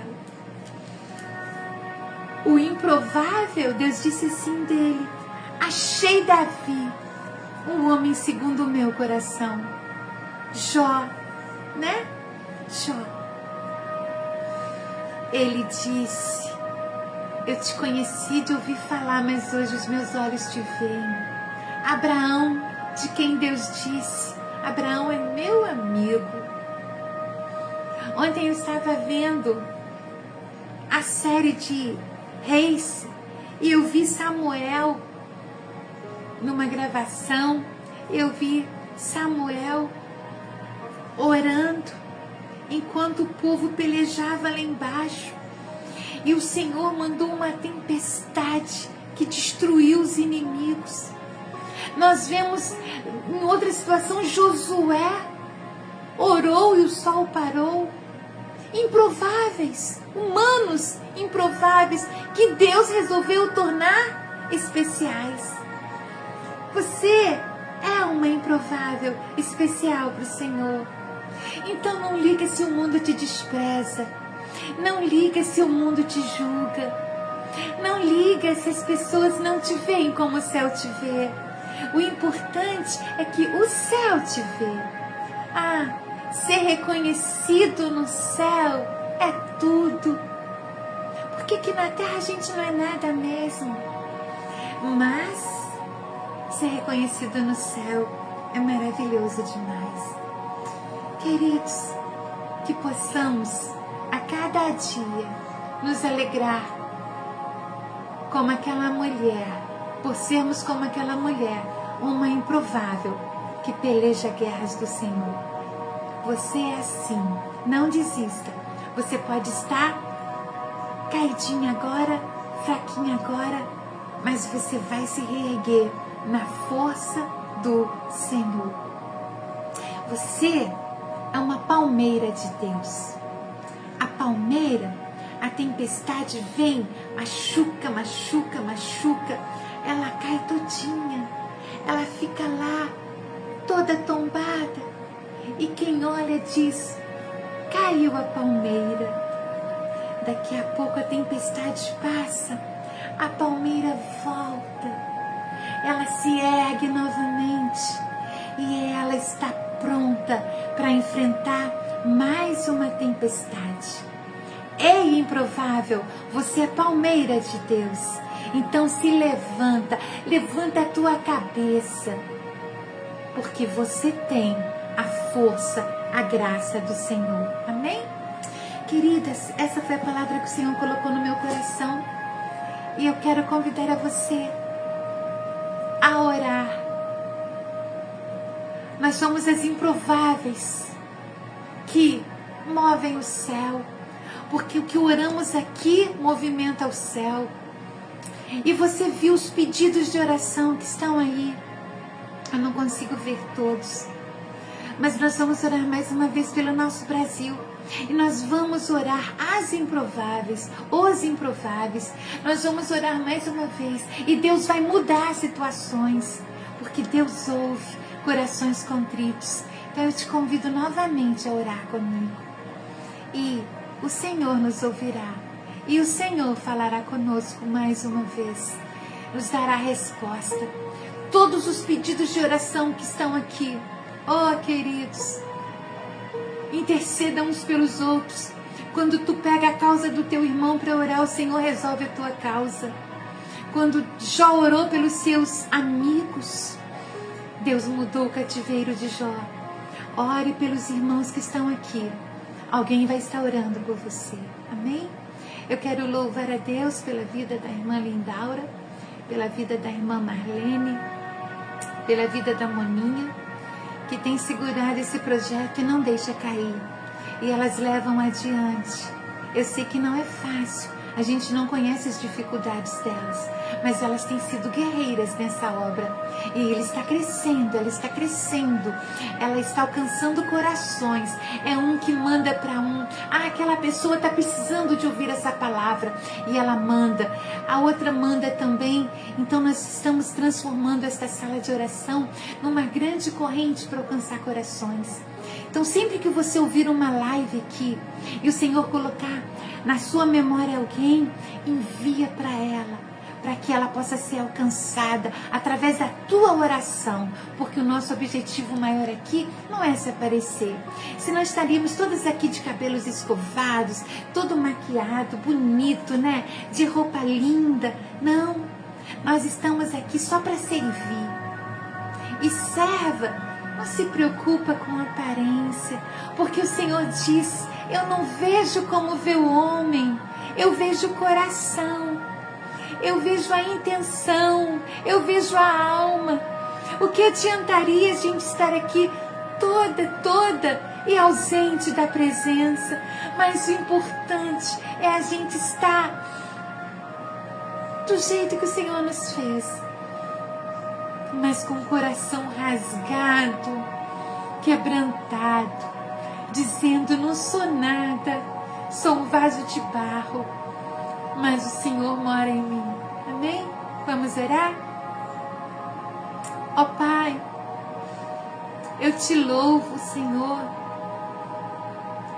O improvável, Deus disse assim dele: achei Davi, um homem segundo o meu coração. Jó, né? Jó. Ele disse: eu te conheci de ouvir falar, mas hoje os meus olhos te veem. Abraão, de quem Deus disse: Abraão é meu amigo. Ontem eu estava vendo a série de Reis e eu vi Samuel numa gravação. Eu vi Samuel orando enquanto o povo pelejava lá embaixo. E o Senhor mandou uma tempestade que destruiu os inimigos. Nós vemos em outra situação Josué orou e o sol parou. Improváveis, humanos improváveis, que Deus resolveu tornar especiais. Você é uma improvável especial para o Senhor. Então não liga se o mundo te despreza. Não liga se o mundo te julga. Não liga se as pessoas não te veem como o céu te vê. O importante é que o céu te vê. Ser reconhecido no céu é tudo. Porque aqui na terra a gente não é nada mesmo. Mas ser reconhecido no céu é maravilhoso demais. Queridos, que possamos a cada dia nos alegrar como aquela mulher, por sermos como aquela mulher, uma improvável que peleja guerras do Senhor. Você é assim, não desista. Você pode estar caidinha agora, fraquinha agora, mas você vai se reerguer na força do Senhor. Você é uma palmeira de Deus. A palmeira, a tempestade vem, machuca, machuca, machuca, ela cai todinha, ela fica lá, toda tombada. E quem olha diz: caiu a palmeira. Daqui a pouco a tempestade passa, a palmeira volta, ela se ergue novamente e ela está pronta para enfrentar mais uma tempestade. É improvável, você é palmeira de Deus. Então se levanta, levanta a tua cabeça, porque você tem a força, a graça do Senhor. Amém? Queridas, essa foi a palavra que o Senhor colocou no meu coração. E eu quero convidar a você a orar. Nós somos as improváveis que movem o céu. Porque o que oramos aqui movimenta o céu. E você viu os pedidos de oração que estão aí. Eu não consigo ver todos. Mas nós vamos orar mais uma vez pelo nosso Brasil. E nós vamos orar as improváveis, os improváveis. Nós vamos orar mais uma vez. E Deus vai mudar situações. Porque Deus ouve corações contritos. Então eu te convido novamente a orar comigo. E o Senhor nos ouvirá. E o Senhor falará conosco mais uma vez. Nos dará resposta. Todos os pedidos de oração que estão aqui. Oh, queridos, intercedam uns pelos outros. Quando tu pega a causa do teu irmão para orar, o Senhor resolve a tua causa. Quando Jó orou pelos seus amigos, Deus mudou o cativeiro de Jó. Ore pelos irmãos que estão aqui. Alguém vai estar orando por você. Amém? Eu quero louvar a Deus pela vida da irmã Lindaura, pela vida da irmã Marlene, pela vida da Moninha, que tem segurado esse projeto e não deixa cair. E elas levam adiante. Eu sei que não é fácil, a gente não conhece as dificuldades delas, mas elas têm sido guerreiras nessa obra. E ele está crescendo, ela está crescendo, ela está alcançando corações. É um que manda para um. Aquela pessoa está precisando de ouvir essa palavra, e ela manda. A outra manda também. Então nós estamos transformando esta sala de oração numa grande corrente para alcançar corações. Então sempre que você ouvir uma live aqui e o Senhor colocar na sua memória alguém, envia para ela, para que ela possa ser alcançada através da tua oração, porque o nosso objetivo maior aqui não é se aparecer. Senão estaríamos todas aqui de cabelos escovados, todo maquiado, bonito, né? De roupa linda. Não, nós estamos aqui só para servir. E serva, não se preocupa com a aparência, porque o Senhor diz: eu não vejo como vê o homem, eu vejo o coração, eu vejo a intenção, eu vejo a alma. O que adiantaria a gente estar aqui toda e ausente da presença? Mas o importante é a gente estar do jeito que o Senhor nos fez, mas com o coração rasgado, quebrantado, dizendo: não sou nada, sou um vaso de barro, mas o Senhor mora em mim. Amém? Vamos orar? Ó Pai, eu te louvo, Senhor,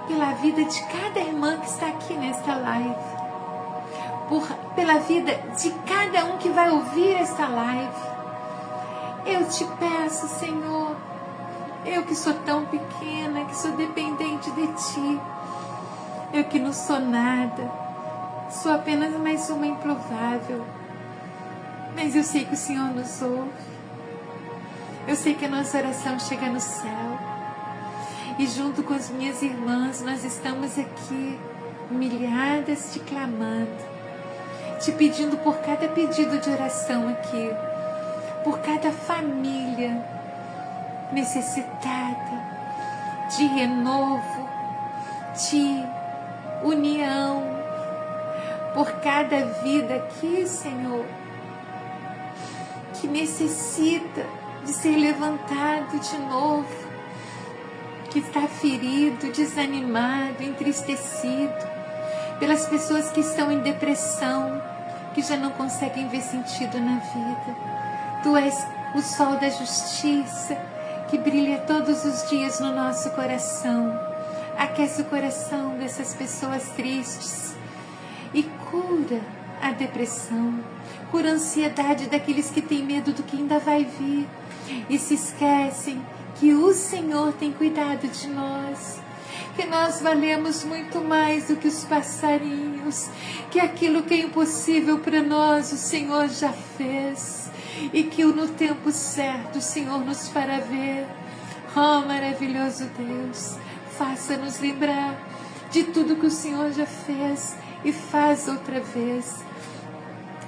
pela vida de cada irmã que está aqui nesta live, pela vida de cada um que vai ouvir esta live. Eu te peço, Senhor, eu que sou tão pequena, que sou dependente de Ti, eu que não sou nada, sou apenas mais uma improvável, mas eu sei que o Senhor nos ouve, eu sei que a nossa oração chega no céu, e junto com as minhas irmãs nós estamos aqui, humilhadas, te clamando, te pedindo por cada pedido de oração aqui, por cada família necessitada de renovo, de união, por cada vida aqui, Senhor, que necessita de ser levantado de novo, que está ferido, desanimado, entristecido, pelas pessoas que estão em depressão, que já não conseguem ver sentido na vida. Tu és o sol da justiça que brilha todos os dias no nosso coração. Aquece o coração dessas pessoas tristes e cura a depressão, cura a ansiedade daqueles que têm medo do que ainda vai vir e se esquecem que o Senhor tem cuidado de nós, que nós valemos muito mais do que os passarinhos, que aquilo que é impossível para nós o Senhor já fez. E que no tempo certo o Senhor nos fará ver. Oh, maravilhoso Deus, faça-nos lembrar de tudo que o Senhor já fez e faz outra vez.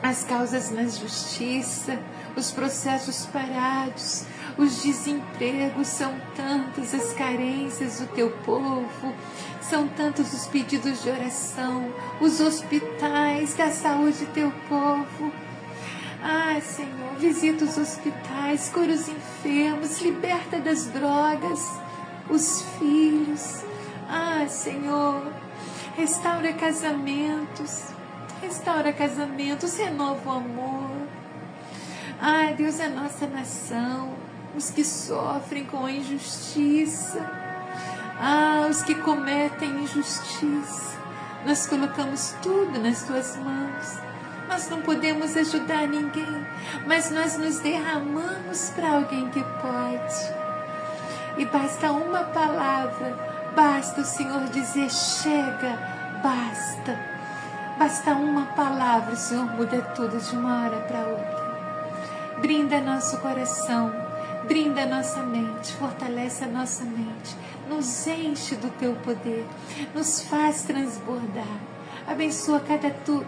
As causas na justiça, os processos parados, os desempregos, são tantas as carências do teu povo, são tantos os pedidos de oração, os hospitais da saúde do teu povo. Senhor, visita os hospitais, cura os enfermos, liberta das drogas os filhos. Senhor, restaura casamentos, renova o amor. Deus, a nossa nação, os que sofrem com a injustiça, os que cometem injustiça, nós colocamos tudo nas tuas mãos. Nós não podemos ajudar ninguém, mas nós nos derramamos para alguém que pode. E basta uma palavra, basta o Senhor dizer: chega, basta. Basta uma palavra, o Senhor muda tudo de uma hora para outra. Brinda nosso coração brinda a nossa mente, fortalece a nossa mente, nos enche do teu poder, nos faz transbordar. Abençoa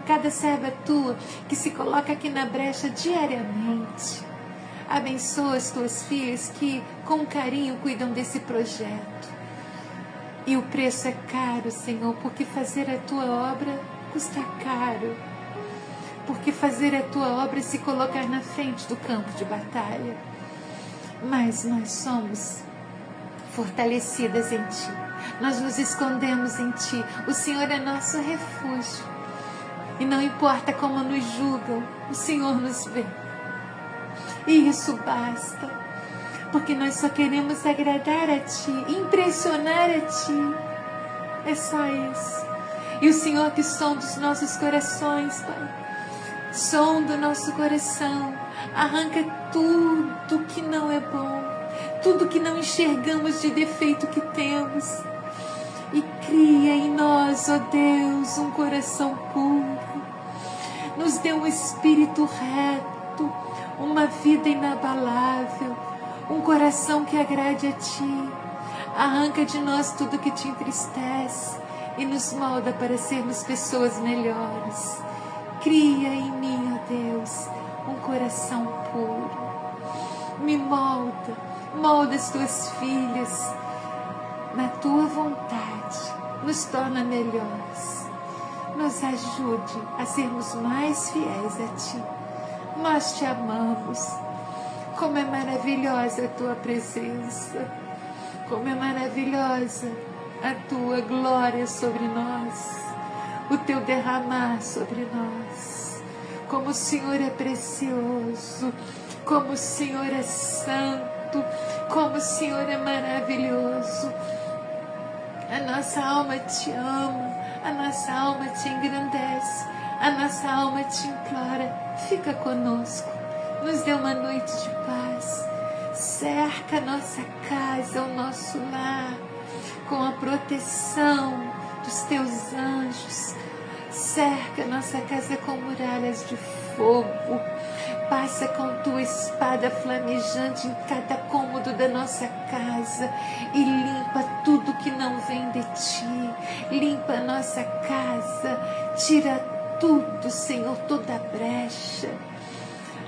cada serva tua que se coloca aqui na brecha diariamente. Abençoa as tuas filhas que com carinho cuidam desse projeto. E o preço é caro, Senhor, porque fazer a tua obra custa caro. Porque fazer a tua obra é se colocar na frente do campo de batalha. Mas nós somos fortalecidas em Ti. Nós nos escondemos em Ti. O Senhor é nosso refúgio. E não importa como nos julgam, o Senhor nos vê. E isso basta. Porque nós só queremos agradar a Ti, impressionar a Ti. É só isso. E o Senhor que sonda os nossos corações, Pai. Sonda o nosso coração. Arranca tudo que não é bom. Tudo que não enxergamos de defeito que temos. E cria em nós, ó Deus, um coração puro. Nos dê um espírito reto, uma vida inabalável, um coração que agrade a Ti. Arranca de nós tudo que Te entristece e nos molda para sermos pessoas melhores. Cria em mim, ó Deus, um coração puro. Me molda as Tuas filhas na Tua vontade. Nos torna melhores. Nos ajude a sermos mais fiéis a Ti. Nós Te amamos. Como é maravilhosa a Tua presença. Como é maravilhosa a Tua glória sobre nós. O Teu derramar sobre nós. Como o Senhor é precioso. Como o Senhor é santo. Como o Senhor é maravilhoso. A nossa alma Te ama. A nossa alma Te engrandece. A nossa alma Te implora. Fica conosco. Nos dê uma noite de paz. Cerca a nossa casa, o nosso lar, com a proteção dos Teus anjos. Cerca a nossa casa com muralhas de fogo. Passa com Tua espada flamejante em cada cômodo da nossa casa e limpa tudo que não vem de Ti. Limpa a nossa casa. Tira tudo, Senhor, toda brecha.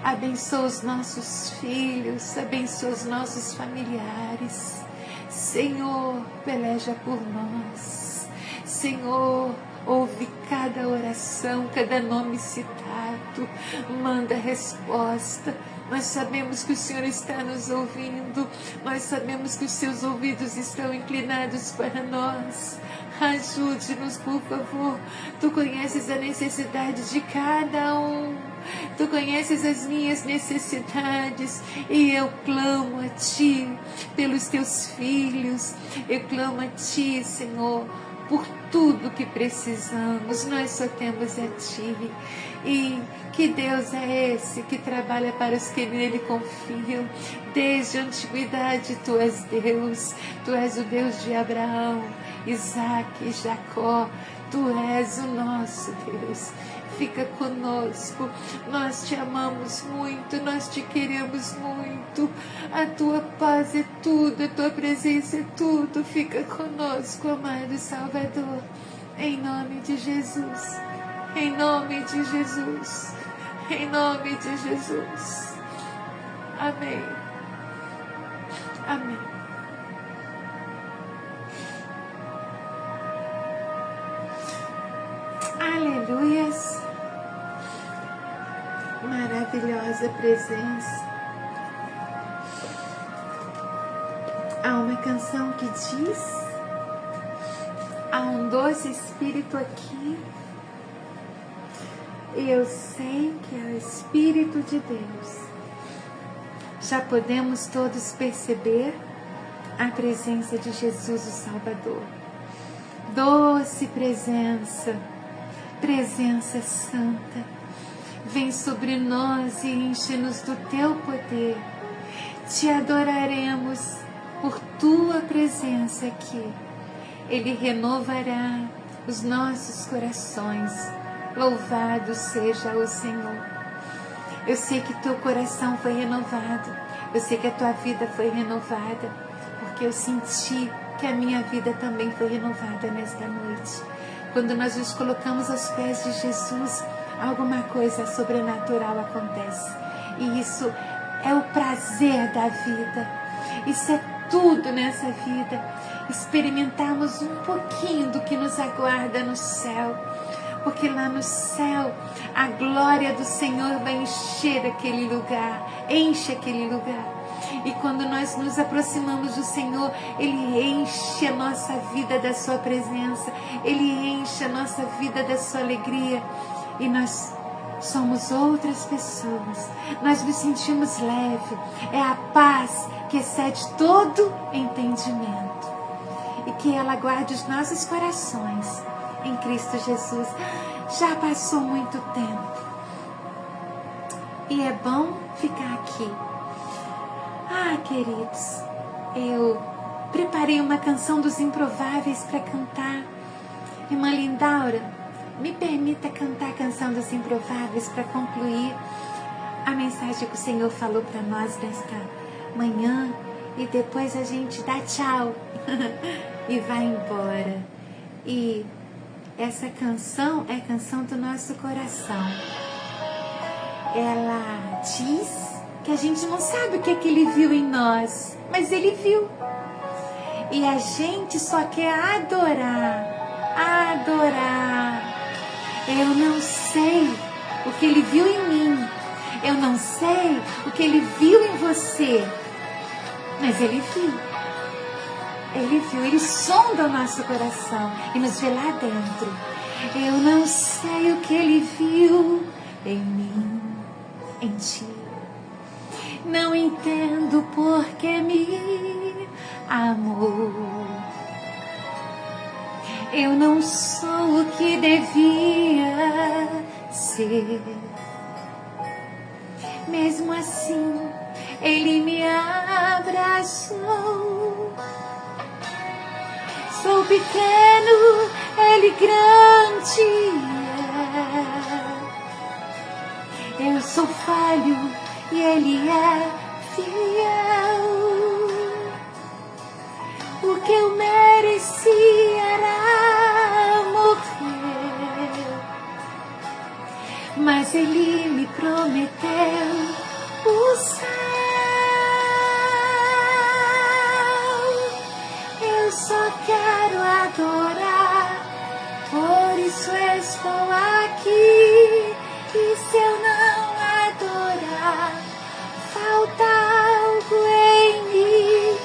Abençoa os nossos filhos, abençoa os nossos familiares. Senhor, peleja por nós. Senhor, ouve cada oração, cada nome citado. Manda resposta. Nós sabemos que o Senhor está nos ouvindo. Nós sabemos que os Seus ouvidos estão inclinados para nós. Ajude-nos, por favor. Tu conheces a necessidade de cada um. Tu conheces as minhas necessidades e eu clamo a Ti pelos Teus filhos. Eu clamo a Ti, Senhor, por tudo que precisamos. Nós só temos a Ti. E que Deus é esse que trabalha para os que nele confiam? Desde a antiguidade Tu és Deus. Tu és o Deus de Abraão, Isaac e Jacó. Tu és o nosso Deus. Fica conosco. Nós Te amamos muito. Nós Te queremos muito. A Tua paz é tudo. A Tua presença é tudo. Fica conosco, amado Salvador. Em nome de Jesus. Em nome de Jesus. Em nome de Jesus. Amém. Amém. Aleluias. Maravilhosa presença. Há uma canção que diz: há um doce Espírito aqui. E eu sei que é o Espírito de Deus. Já podemos todos perceber a presença de Jesus, o Salvador. Doce presença, presença santa. Vem sobre nós e enche-nos do Teu poder. Te adoraremos por Tua presença aqui. Ele renovará os nossos corações. Louvado seja o Senhor. Eu sei que teu coração foi renovado. Eu sei que a tua vida foi renovada, porque eu senti que a minha vida também foi renovada nesta noite. Quando nós nos colocamos aos pés de Jesus, alguma coisa sobrenatural acontece. E isso é o prazer da vida. Isso é tudo nessa vida. Experimentarmos um pouquinho do que nos aguarda no céu. Porque lá no céu, a glória do Senhor vai encher aquele lugar. Enche aquele lugar. E quando nós nos aproximamos do Senhor, Ele enche a nossa vida da sua presença. Ele enche a nossa vida da sua alegria. E nós somos outras pessoas. Nós nos sentimos leve. É a paz que excede todo entendimento. E que ela guarde os nossos corações em Cristo Jesus. Já passou muito tempo. E é bom ficar aqui. Queridos, eu preparei uma canção dos Improváveis para cantar. Irmã Lindaura, me permita cantar a canção dos Improváveis para concluir a mensagem que o Senhor falou para nós nesta manhã. E depois a gente dá tchau e vai embora. E essa canção é a canção do nosso coração. Ela diz que a gente não sabe o que é que Ele viu em nós, mas Ele viu. E a gente só quer adorar. Eu não sei o que Ele viu em mim. Eu não sei o que Ele viu em você. Mas Ele viu. Ele viu, Ele sonda o nosso coração e nos vê lá dentro. Eu não sei o que Ele viu em mim, em ti. Não entendo por que me amou. Eu não sou o que devia ser. Mesmo assim, Ele me abraçou. Sou pequeno, Ele grande é. Eu sou falho e Ele é fiel. O que eu merecia era morrer, mas Ele me prometeu o céu. Eu só quero adorar, por isso estou aqui. E se eu não adorar, falta algo em mim.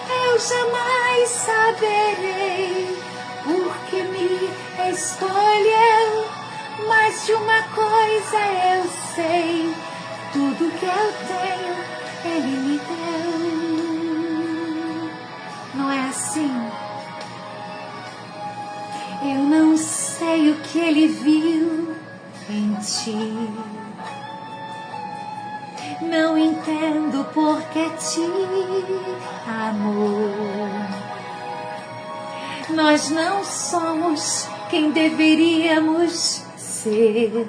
Eu jamais saberei porque me escolheu. Mas de uma coisa eu sei, tudo que eu tenho Ele me deu. Não é assim? Eu não sei o que Ele viu em ti. Não entendo por que te amou. Nós não somos quem deveríamos ser.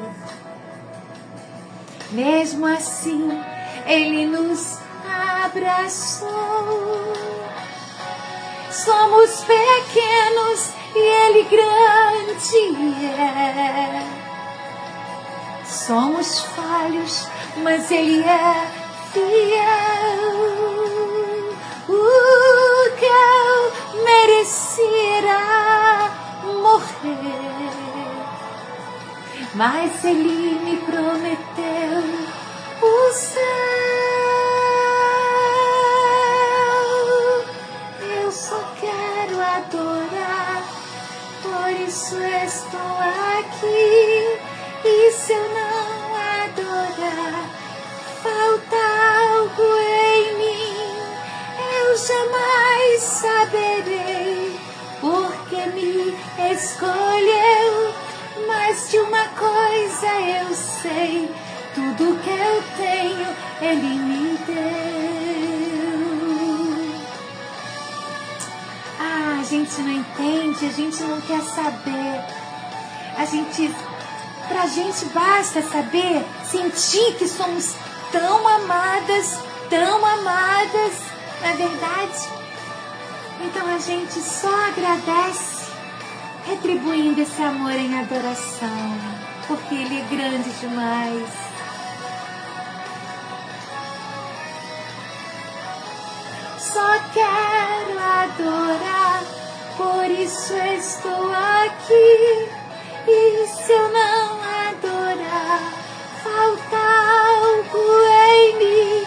Mesmo assim, Ele nos abraçou. Somos pequenos e Ele grande é. Somos falhos, mas Ele é fiel. O que eu merecia morrer, mas Ele me prometeu o céu. Eu só quero adorar, por isso estou aqui. E se eu não adorar, falta algo em mim. Eu jamais saberei porque me escolheu. Mas de uma coisa eu sei, tudo que eu tenho Ele me deu. A gente não entende, a gente não quer saber. Pra gente basta saber, sentir que somos tão amadas tão amadas, não é verdade? Então a gente só agradece, retribuindo esse amor em adoração, porque Ele é grande demais. Só quero adorar, por isso estou aqui. E se eu não adorar, falta algo em mim,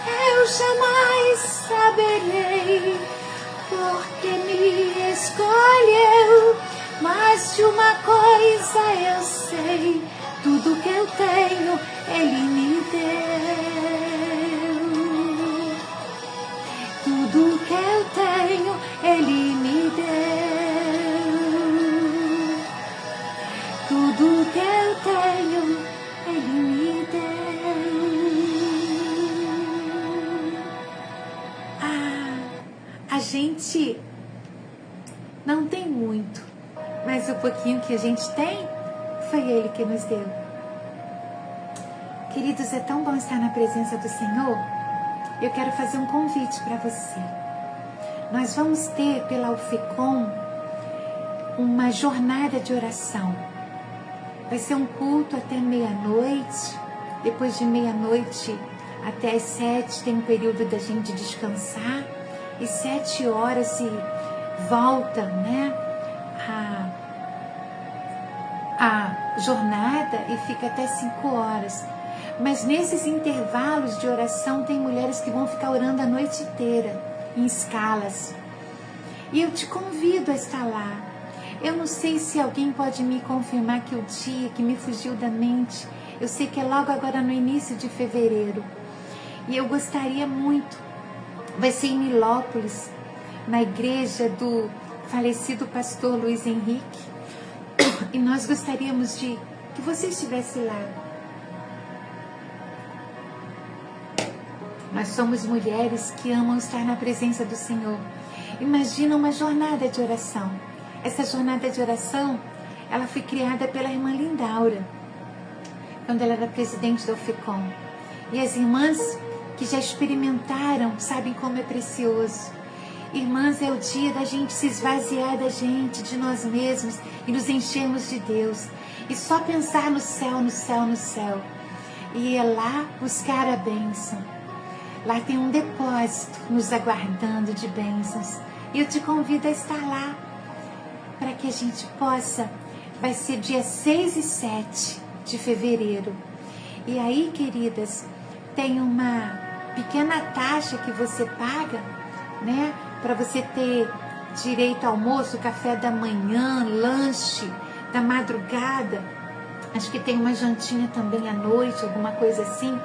eu jamais saberei, porque me escolheu. Mas de uma coisa eu sei, tudo que eu tenho Ele me deu. Tudo que eu tenho Ele me deu. Tudo que eu tenho Ele me deu. A gente não tem muito, mas o pouquinho que a gente tem, foi Ele que nos deu. Queridos, é tão bom estar na presença do Senhor. Eu quero fazer um convite para você. Nós vamos ter pela UFECOM uma jornada de oração. Vai ser um culto até meia-noite. Depois de meia-noite até as 7 tem um período da gente descansar. E 7 horas se volta, né, a jornada e fica até 5 horas. Mas nesses intervalos de oração tem mulheres que vão ficar orando a noite inteira, em escalas. E eu te convido a estar lá. Eu não sei se alguém pode me confirmar que o dia que me fugiu da mente, eu sei que é logo agora no início de fevereiro. E eu gostaria muito, vai ser em Nilópolis, na igreja do falecido pastor Luiz Henrique. E nós gostaríamos de que você estivesse lá. Nós somos mulheres que amam estar na presença do Senhor. Imagina uma jornada de oração. Essa jornada de oração, ela foi criada pela irmã Lindaura, quando ela era presidente da UFECOM. E as irmãs que já experimentaram sabem como é precioso. Irmãs, é o dia da gente se esvaziar da gente, de nós mesmos, e nos enchermos de Deus. E só pensar no céu, no céu, no céu. E ir lá buscar a bênção. Lá tem um depósito nos aguardando de bênçãos. E eu te convido a estar lá, para que a gente possa. Vai ser dia 6 e 7 de fevereiro. E aí, queridas, tem uma pequena taxa que você paga, né? Para você ter direito ao almoço, café da manhã, lanche da madrugada. Acho que tem uma jantinha também à noite, alguma coisa assim.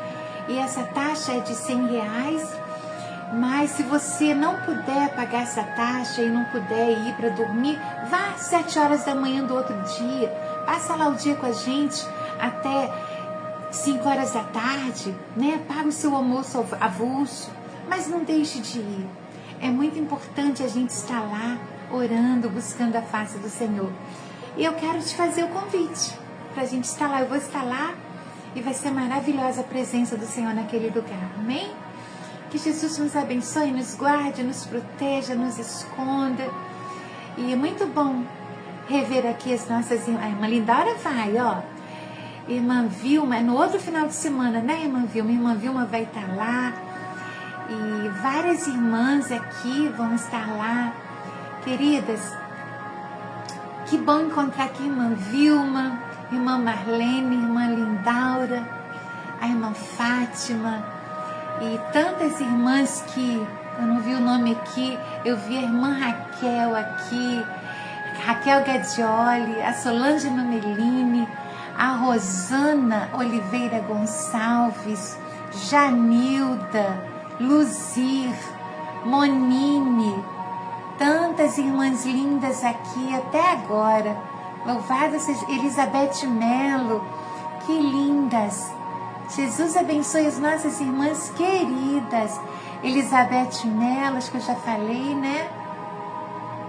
E essa taxa é de R$100, mas se você não puder pagar essa taxa e não puder ir para dormir, vá às 7 horas da manhã do outro dia, passa lá o dia com a gente até 5 horas da tarde, né? Paga o seu almoço avulso, mas não deixe de ir. É muito importante a gente estar lá, orando, buscando a face do Senhor. E eu quero te fazer o convite para a gente estar lá. Eu vou estar lá. E vai ser maravilhosa a presença do Senhor naquele lugar. Amém? Que Jesus nos abençoe, nos guarde, nos proteja, nos esconda. E é muito bom rever aqui as nossas irmãs. A irmã Lindaura vai, ó. Irmã Vilma, é no outro final de semana, né, irmã Vilma? Irmã Vilma vai estar lá. E várias irmãs aqui vão estar lá. Queridas, que bom encontrar aqui irmã Vilma, irmã Marlene, irmã Lindaura, a irmã Fátima e tantas irmãs que eu não vi o nome aqui. Eu vi a irmã Raquel aqui, Raquel Gadioli, a Solange Mameline, a Rosana Oliveira Gonçalves, Janilda, Luzir, Monine, tantas irmãs lindas aqui até agora. Louvada seja Elizabeth Melo, que lindas. Jesus abençoe as nossas irmãs queridas. Elizabeth Melo, acho que eu já falei, né?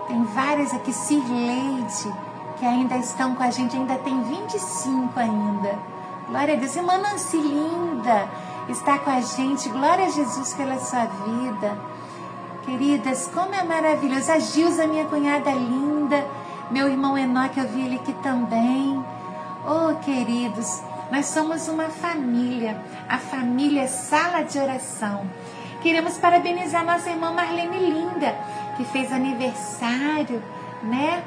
Tem várias aqui, Cirleide, que ainda estão com a gente, ainda tem 25 ainda. Glória a Deus. Irmã Nancy linda, está com a gente. Glória a Jesus pela sua vida. Queridas, como é maravilhoso. A Gilza, minha cunhada linda. Meu irmão Enoque, eu vi ele aqui também. Oh, queridos, nós somos uma família. A família Sala de Oração. Queremos parabenizar nossa irmã Marlene Linda, que fez aniversário, né?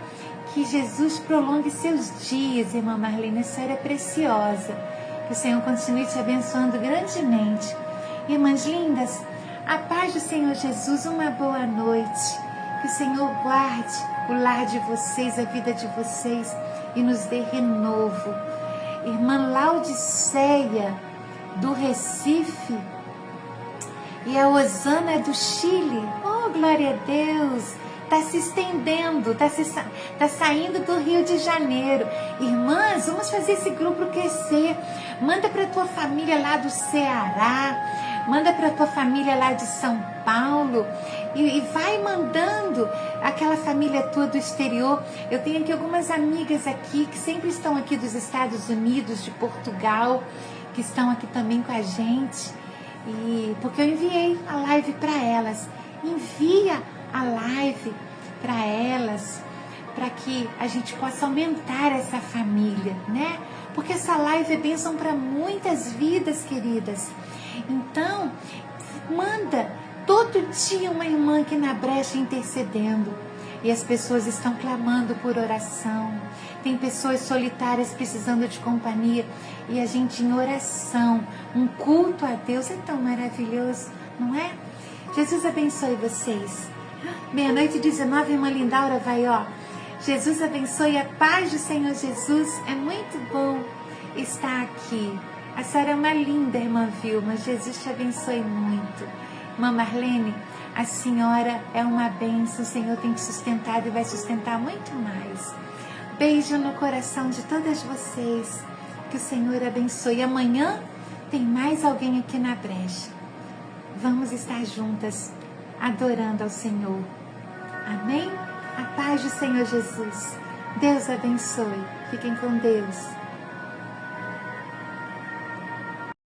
Que Jesus prolongue seus dias, irmã Marlene. A senhora é preciosa. Que o Senhor continue te abençoando grandemente. Irmãs lindas, a paz do Senhor Jesus, uma boa noite. Que o Senhor guarde o lar de vocês, a vida de vocês e nos dê renovo. Irmã Laudiceia, do Recife, e a Osana do Chile. Oh, glória a Deus! Está se estendendo, está saindo do Rio de Janeiro. Irmãs, vamos fazer esse grupo crescer. Manda para a tua família lá do Ceará, manda para a tua família lá de São Paulo e vai mandando aquela família tua do exterior. Eu tenho aqui algumas amigas aqui que sempre estão aqui dos Estados Unidos, de Portugal, que estão aqui também com a gente. E porque eu enviei a live para elas. Envia a live para elas, para que a gente possa aumentar essa família, né? Porque essa live é bênção para muitas vidas, queridas. Então, manda todo dia uma irmã aqui na brecha intercedendo. E as pessoas estão clamando por oração. Tem pessoas solitárias precisando de companhia. E a gente em oração, um culto a Deus é tão maravilhoso, não é? Jesus abençoe vocês. 00:19, irmã Lindaura vai, ó. Jesus abençoe, a paz do Senhor Jesus. É muito bom estar aqui. A senhora é uma linda irmã Vilma. Jesus te abençoe muito. Irmã Marlene, a senhora é uma bênção. O Senhor tem te sustentado e vai sustentar muito mais. Beijo no coração de todas vocês. Que o Senhor abençoe. Amanhã tem mais alguém aqui na brecha. Vamos estar juntas adorando ao Senhor. Amém? A paz do Senhor Jesus. Deus abençoe. Fiquem com Deus.